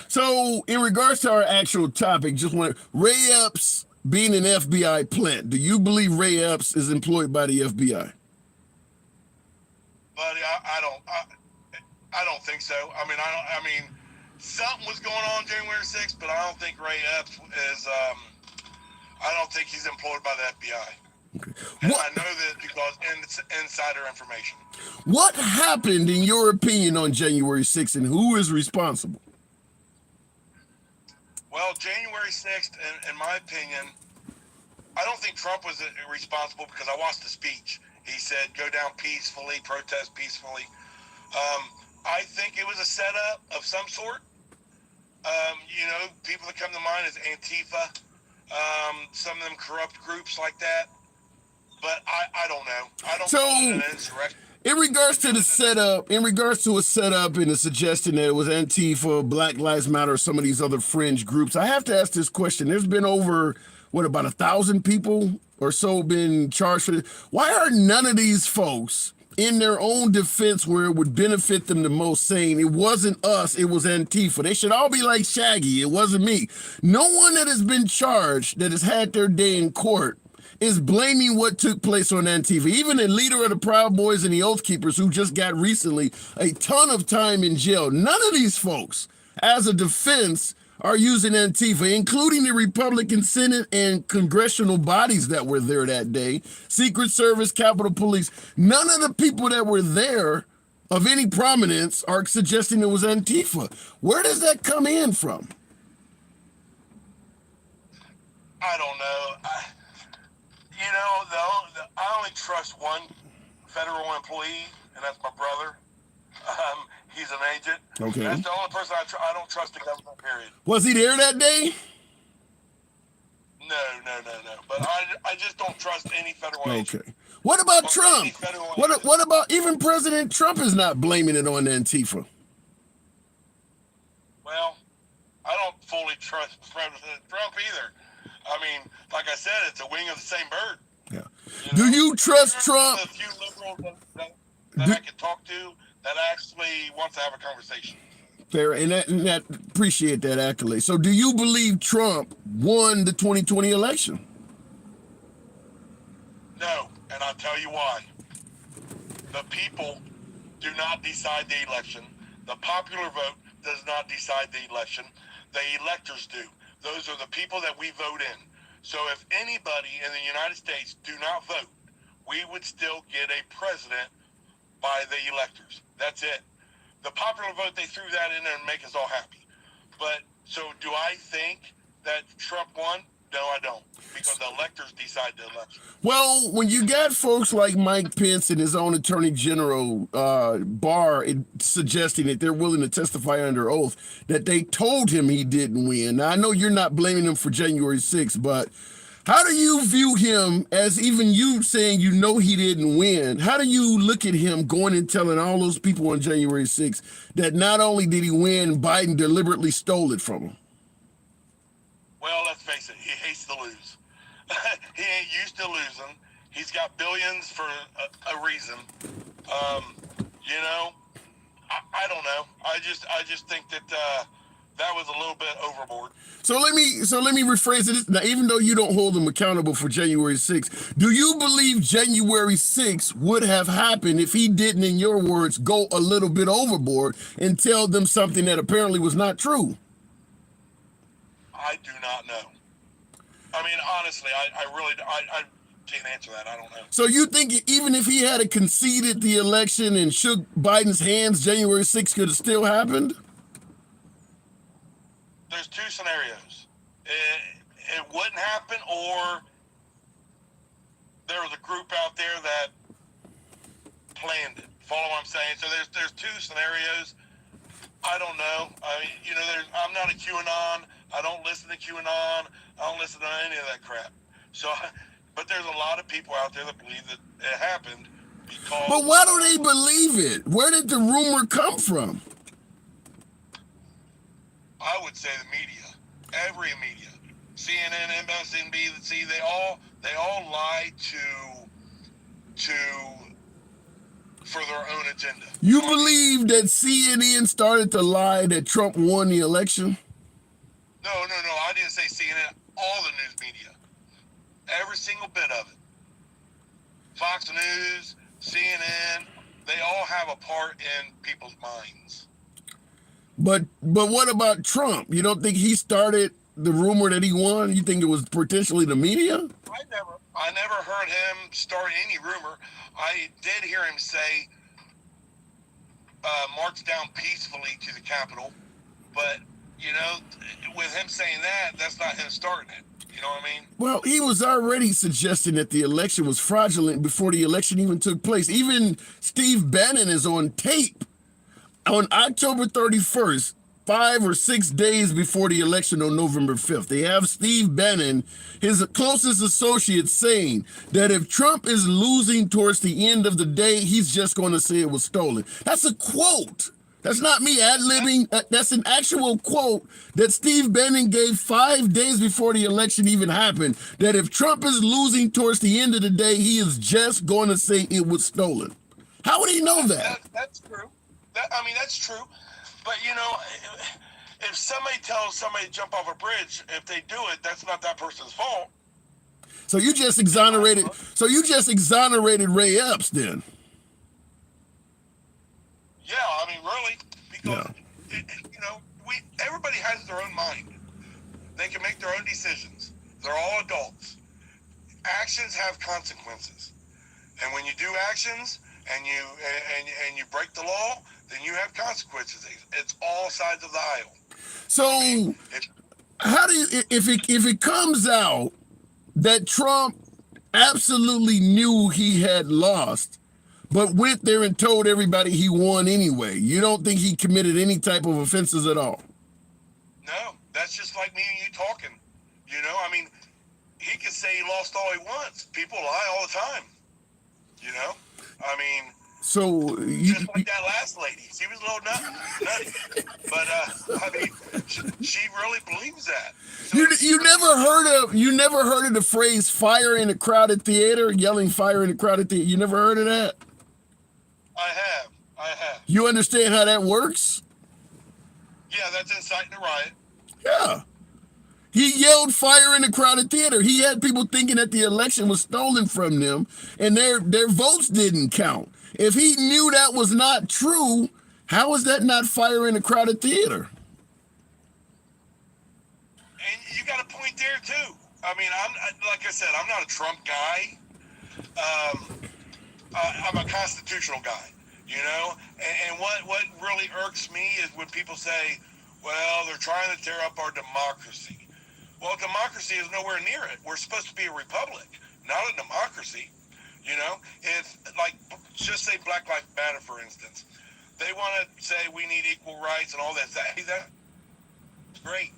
A: So, in regards to our actual topic, just want Ray Epps being an FBI plant. Do you believe Ray Epps is employed by the FBI?
I: Buddy, I don't think so. I mean, something was going on January 6th, but I don't think Ray Epps is. I don't think he's employed by the FBI.
A: Okay.
I: And I know that because insider information.
A: What happened, in your opinion, on January 6th, and who is responsible?
I: Well, January 6th, in my opinion, I don't think Trump was responsible because I watched the speech. He said, go down peacefully, protest peacefully. I think it was a setup of some sort. People that come to mind is Antifa, some of them corrupt groups like that. But I don't know. I don't know an insurrection.
A: In regards to a setup and the suggestion that it was Antifa, Black Lives Matter, some of these other fringe groups, I have to ask this question. There's been over, about 1,000 people or so been charged for this? Why are none of these folks in their own defense where it would benefit them the most, saying it wasn't us, it was Antifa. They should all be like Shaggy, it wasn't me. No one that has been charged, that has had their day in court, is blaming what took place on Antifa. Even the leader of the Proud Boys and the Oath Keepers, who just got recently a ton of time in jail, none of these folks, as a defense, are using Antifa, including the Republican Senate and congressional bodies that were there that day, Secret Service, Capitol Police. None of the people that were there of any prominence are suggesting it was Antifa. Where does that come in from?
I: I don't know. I only trust one federal employee, and that's my brother. He's an agent.
A: Okay.
I: That's the only person I don't trust the government, period.
A: Was he there that day?
I: No. But I just don't trust any federal agent.
A: Okay. What about
I: Or
A: Trump?
I: any federal
A: What
I: agent.
A: about even President Trump is not blaming it on Antifa?
I: Well, I don't fully trust President Trump either. I mean, like I said, it's a wing of the same bird.
A: Yeah.
I: You
A: Do
I: know?
A: you trust
I: There's
A: Trump?
I: a few liberals that I can talk to that actually wants to have a conversation.
A: Fair, and that appreciate that accolade. So do you believe Trump won the 2020 election?
I: No, and I'll tell you why. The people do not decide the election. The popular vote does not decide the election. The electors do. Those are the people that we vote in. So if anybody in the United States do not vote, we would still get a president by the electors. That's it. The popular vote, they threw that in there and make us all happy. But so do I think that Trump won? No, I don't. Because the electors decide the election.
A: Well, when you got folks like Mike Pence and his own Attorney General Barr suggesting that they're willing to testify under oath that they told him he didn't win. Now, I know you're not blaming him for January 6th, but how do you view him, as even you saying you know he didn't win? How do you look at him going and telling all those people on January 6th that not only did he win, Biden deliberately stole it from him?
I: Well, let's face it, he hates to lose. He ain't used to losing. He's got billions for a reason. I don't know. I just think that that was a little bit overboard.
A: So let me rephrase it. Now, even though you don't hold him accountable for January 6th, do you believe January 6th would have happened if he didn't, in your words, go a little bit overboard and tell them something that apparently was not true?
I: I do not know. I mean, honestly, I can't answer that. I don't know.
A: So you think even if he had conceded the election and shook Biden's hands, January 6th could have still happened?
I: There's two scenarios. It wouldn't happen, or there was a group out there that planned it. Follow what I'm saying? So there's two scenarios. I don't know. I mean, I'm not a QAnon. I don't listen to QAnon. I don't listen to any of that crap. So, but there's a lot of people out there that believe that it happened because.
A: But why do they believe it? Where did the rumor come from?
I: I would say the media, every media, CNN, MSNBC, they all lie for their own agenda.
A: You believe that CNN started to lie that Trump won the election?
I: No. I didn't say CNN. All the news media, every single bit of it. Fox News, CNN, they all have a part in people's minds.
A: But what about Trump? You don't think he started the rumor that he won? You think it was potentially the media?
I: I never heard him start any rumor. I did hear him say, march down peacefully to the Capitol. But, with him saying that, that's not him starting it. You know what I mean?
A: Well, he was already suggesting that the election was fraudulent before the election even took place. Even Steve Bannon is on tape on October 31st, 5 or 6 days before the election on November 5th. They have Steve Bannon, his closest associate, saying that if Trump is losing towards the end of the day, he's just going to say it was stolen. That's a quote. That's not me ad-libbing. That's an actual quote that Steve Bannon gave 5 days before the election even happened, that if Trump is losing towards the end of the day, he is just going to say it was stolen. How would he know that?
I: That's true. That's true. But you know, if somebody tells somebody to jump off a bridge, if they do it, that's not that person's fault.
A: So you just exonerated. So you just exonerated Ray Epps then?
I: Yeah, I mean, really, because you know, everybody has their own mind. They can make their own decisions. They're all adults. Actions have consequences, and when you do actions and you break the law, then you have consequences. It's all sides of the aisle.
A: So how do you, if it comes out that Trump absolutely knew he had lost, but went there and told everybody he won anyway, you don't think he committed any type of offenses at all?
I: No, that's just like me and you talking. You know, I mean, he can say he lost all he wants. People lie all the time. You know, I mean,
A: so
I: just like that last lady, she was a little nutty. But I mean, she really believes that. So
A: you never heard of the phrase "fire in a crowded theater"? Yelling "fire in a crowded theater." You never heard of that?
I: I have.
A: You understand how that works?
I: Yeah, that's inciting a riot.
A: Yeah. He yelled fire in a crowded theater. He had people thinking that the election was stolen from them and their votes didn't count. If he knew that was not true, how is that not fire in a crowded theater?
I: And you got a point there too. I mean, like I said, I'm not a Trump guy. I'm a constitutional guy, you know? And what really irks me is when people say, well, they're trying to tear up our democracy. Well, democracy is nowhere near it. We're supposed to be a republic, not a democracy. You know, if, like, just say Black Lives Matter, for instance. They want to say we need equal rights and all that. That's great.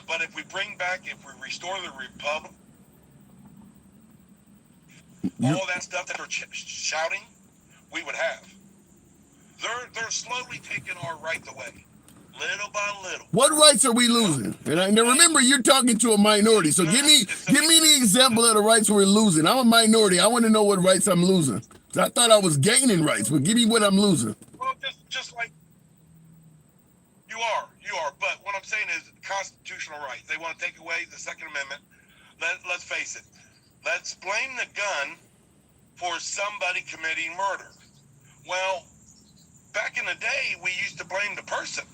I: But if we restore the republic, all that stuff that they're shouting, we would have. They're slowly taking our rights away. Little by little.
A: What rights are we losing? And now remember, you're talking to a minority. So give me the example of the rights we're losing. I'm a minority. I want to know what rights I'm losing. I thought I was gaining rights, but give me what I'm losing.
I: Well, just like you are. But what I'm saying is constitutional rights. They want to take away the Second Amendment. Let's face it. Let's blame the gun for somebody committing murder. Well, back in the day, we used to blame the person,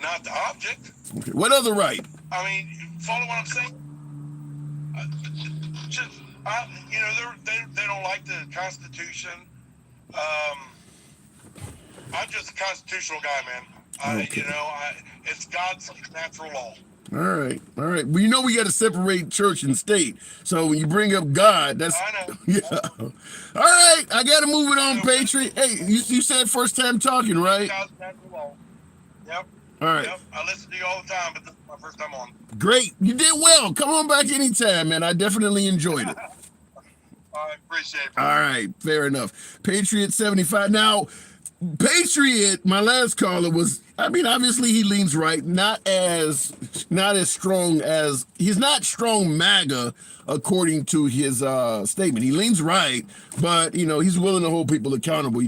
I: not the object.
A: Okay. What other right?
I: I mean, follow what I'm saying? You know, they don't like the Constitution. I'm just a constitutional guy, man.
A: Okay.
I: You know, it's God's natural law.
A: All right. Well, you know we got to separate church and state. So when you bring up God, that's
I: I know.
A: Yeah. All right, I got to move it on, Patriot. Hey, you said first time talking, right?
I: God's natural law. Yep.
A: All right.
I: Yep. I listen to you all the time, but this is my first time on.
A: Great. You did well. Come on back anytime, man. I definitely enjoyed it.
I: I appreciate it.
A: All right, fair enough. Patriot 75. Now, Patriot, my last caller was, I mean, obviously he leans right, not as strong as, he's not strong MAGA according to his statement. He leans right, but you know, he's willing to hold people accountable. He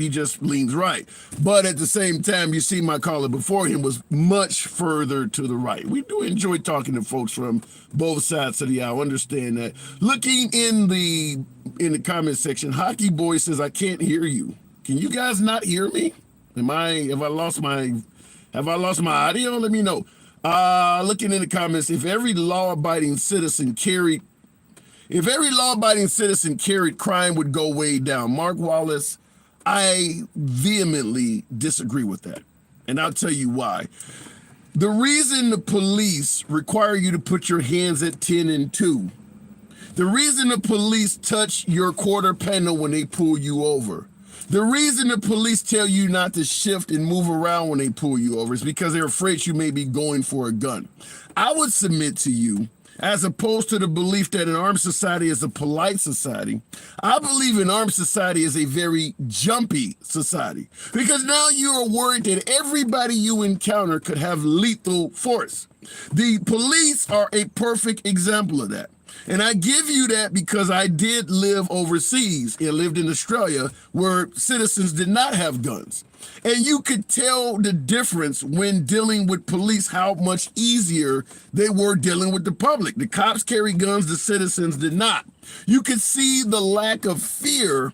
A: just leans right. But at the same time, you see my caller before him was much further to the right. We do enjoy talking to folks from both sides of the aisle. Understand that. Looking in the comment section, Hockey Boy says, I can't hear you. Can you guys not hear me? Have I lost my audio? Let me know. Looking in the comments, if every law-abiding citizen carried crime would go way down. Mark Wallace, I vehemently disagree with that. And I'll tell you why. The reason the police require you to put your hands at 10 and 2, the reason the police touch your quarter panel when they pull you over, the reason the police tell you not to shift and move around when they pull you over is because they're afraid you may be going for a gun. I would submit to you, as opposed to the belief that an armed society is a polite society, I believe an armed society is a very jumpy society. Because now you are worried that everybody you encounter could have lethal force. The police are a perfect example of that. And I give you that because I did live overseas. I lived in Australia where citizens did not have guns. And you could tell the difference when dealing with police, how much easier they were dealing with the public. The cops carried guns, the citizens did not. You could see the lack of fear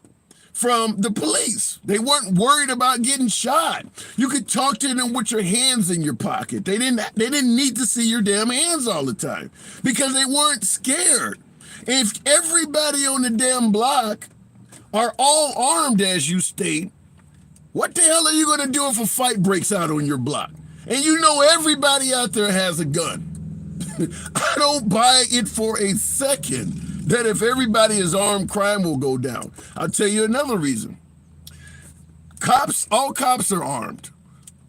A: from the police. They weren't worried about getting shot. You could talk to them with your hands in your pocket. They didn't need to see your damn hands all the time because they weren't scared. If everybody on the damn block are all armed, as you state, what the hell are you going to do if a fight breaks out on your block? And you know everybody out there has a gun. I don't buy it for a second that if everybody is armed, crime will go down. I'll tell you another reason. All cops are armed.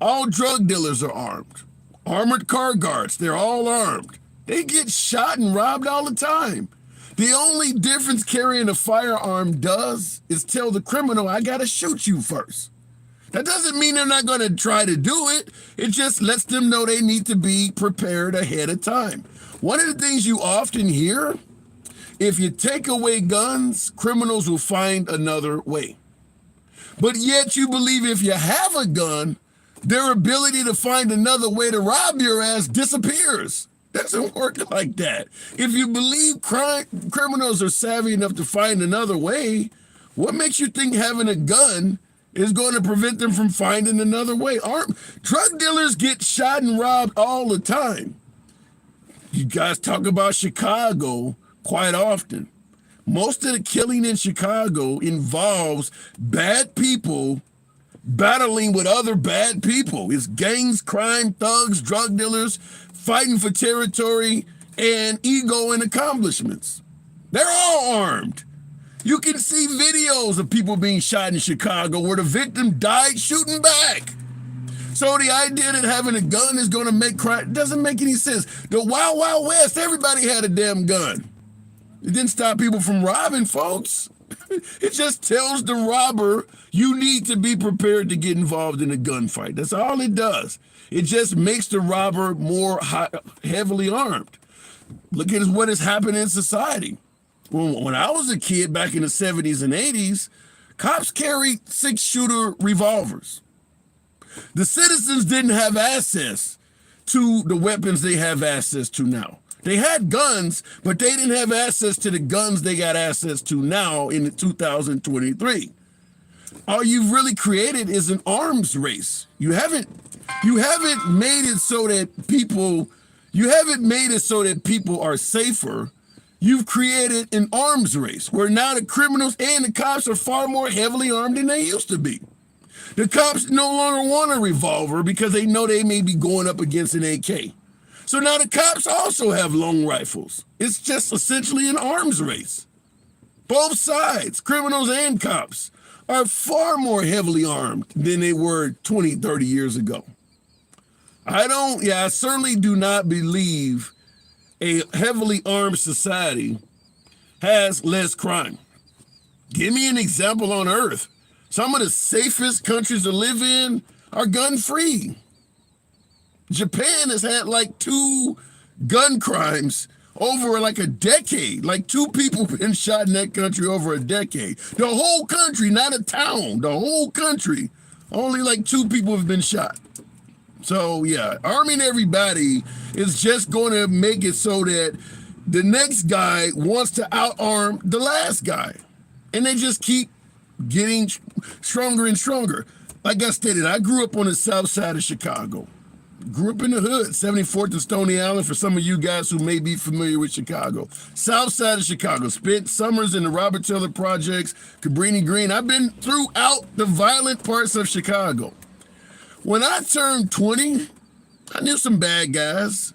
A: All drug dealers are armed. Armored car guards, they're all armed. They get shot and robbed all the time. The only difference carrying a firearm does is tell the criminal, I gotta shoot you first. That doesn't mean they're not going to try to do it. It just lets them know they need to be prepared ahead of time. One of the things you often hear, if you take away guns, criminals will find another way. But yet you believe if you have a gun, their ability to find another way to rob your ass disappears. Doesn't work like that. If you believe criminals are savvy enough to find another way, what makes you think having a gun is going to prevent them from finding another way? Drug dealers get shot and robbed all the time. You guys talk about Chicago quite often. Most of the killing in Chicago involves bad people battling with other bad people. It's gangs, crime, thugs, drug dealers fighting for territory and ego and accomplishments. They're all armed. You can see videos of people being shot in Chicago where the victim died shooting back. So the idea that having a gun is going to make crime doesn't make any sense. The Wild Wild West, everybody had a damn gun. It didn't stop people from robbing folks. It just tells the robber you need to be prepared to get involved in a gunfight. That's all it does. It just makes the robber more heavily armed. Look at what has happened in society. When I was a kid back in the 70s and 80s, cops carried 6-shooter revolvers. The citizens didn't have access to the weapons they have access to now. They had guns, but they didn't have access to the guns they got access to now in 2023. All you've really created is an arms race. You haven't made it so that people are safer. You've created an arms race where now the criminals and the cops are far more heavily armed than they used to be. The cops no longer want a revolver because they know they may be going up against an AK. So now the cops also have long rifles. It's just essentially an arms race. Both sides, criminals and cops, are far more heavily armed than they were 20, 30 years ago. I certainly do not believe a heavily armed society has less crime. Give me an example on earth. Some of the safest countries to live in are gun-free. Japan has had like 2 gun crimes over like a decade. Like 2 people been shot in that country over a decade. The whole country, not a town, the whole country, only like 2 people have been shot. So yeah, arming everybody is just going to make it so that the next guy wants to outarm the last guy. And they just keep getting stronger and stronger. Like I stated, I grew up on the south side of Chicago. Grew up in the hood, 74th and Stony Island, for some of you guys who may be familiar with Chicago. South side of Chicago. Spent summers in the Robert Taylor Projects, Cabrini Green. I've been throughout the violent parts of Chicago. When I turned 20, I knew some bad guys.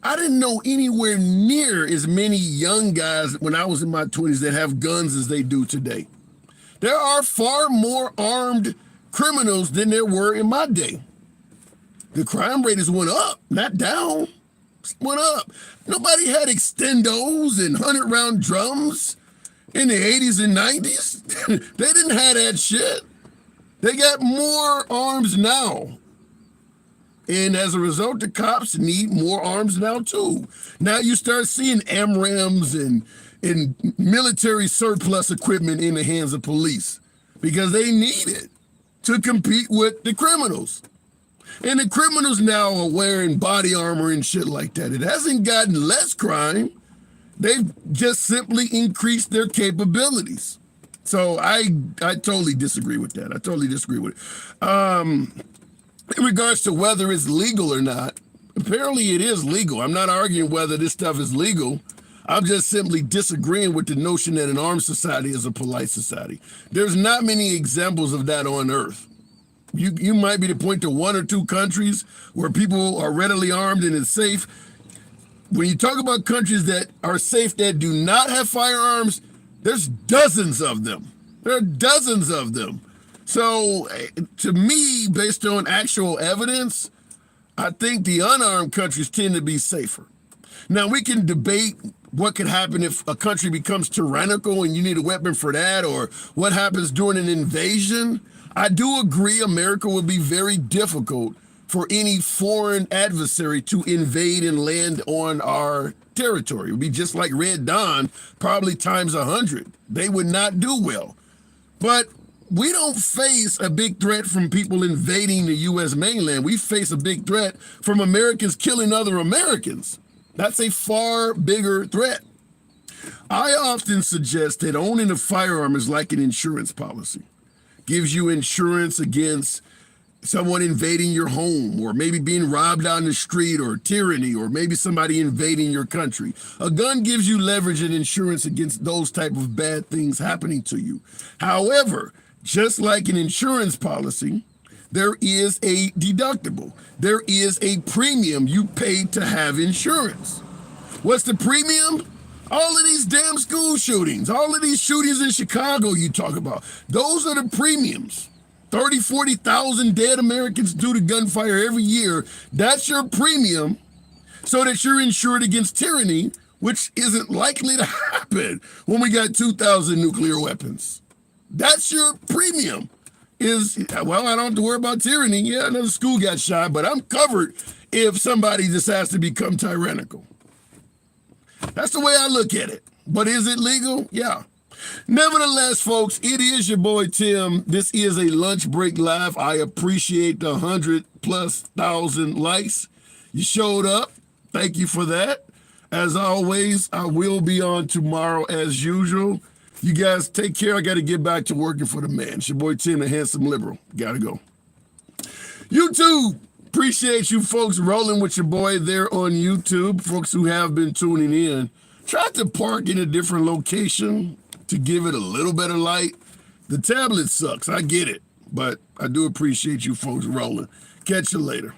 A: I didn't know anywhere near as many young guys when I was in my 20s that have guns as they do today. There are far more armed criminals than there were in my day. The crime rate has went up, not down. Went up. Nobody had extendos and 100-round drums in the 80s and 90s. They didn't have that shit. They got more arms now. And as a result, the cops need more arms now too. Now you start seeing AMRAAMs and military surplus equipment in the hands of police because they need it to compete with the criminals. And the criminals now are wearing body armor and shit like that. It hasn't gotten less crime. They've just simply increased their capabilities. So I totally disagree with that. I totally disagree with it. In regards to whether it's legal or not, apparently it is legal. I'm not arguing whether this stuff is legal. I'm just simply disagreeing with the notion that an armed society is a polite society. There's not many examples of that on earth. You might be to point to one or two countries where people are readily armed and it's safe. When you talk about countries that are safe that do not have firearms, there's dozens of them. There are dozens of them. So to me, based on actual evidence, I think the unarmed countries tend to be safer. Now, we can debate what could happen if a country becomes tyrannical and you need a weapon for that, or what happens during an invasion. I do agree America would be very difficult for any foreign adversary to invade and land on our territory. It would be just like Red Dawn, probably times 100. They would not do well. But we don't face a big threat from people invading the U.S. mainland. We face a big threat from Americans killing other Americans. That's a far bigger threat. I often suggest that owning a firearm is like an insurance policy. Gives you insurance against someone invading your home, or maybe being robbed out in the street, or tyranny, or maybe somebody invading your country. A gun gives you leverage and insurance against those type of bad things happening to you. However, just like an insurance policy, there is a deductible. There is a premium you pay to have insurance. What's the premium? All of these damn school shootings, all of these shootings in Chicago you talk about, those are the premiums. 30, 40,000 dead Americans due to gunfire every year. That's your premium so that you're insured against tyranny, which isn't likely to happen when we got 2,000 nuclear weapons. That's your premium. Well, I don't have to worry about tyranny. Yeah, another school got shot, but I'm covered if somebody decides to become tyrannical. That's the way I look at it. But is it legal? Yeah. Nevertheless, folks, it is your boy Tim. This is a lunch break live. I appreciate the 100,000+ likes. You showed up. Thank you for that. As always, I will be on tomorrow as usual. You guys take care. I got to get back to working for the man. It's your boy Tim, the handsome liberal. Got to go. YouTube. Appreciate you folks rolling with your boy there on YouTube. Folks who have been tuning in. Try to park in a different location to give it a little better light. The tablet sucks. I get it. But I do appreciate you folks rolling. Catch you later.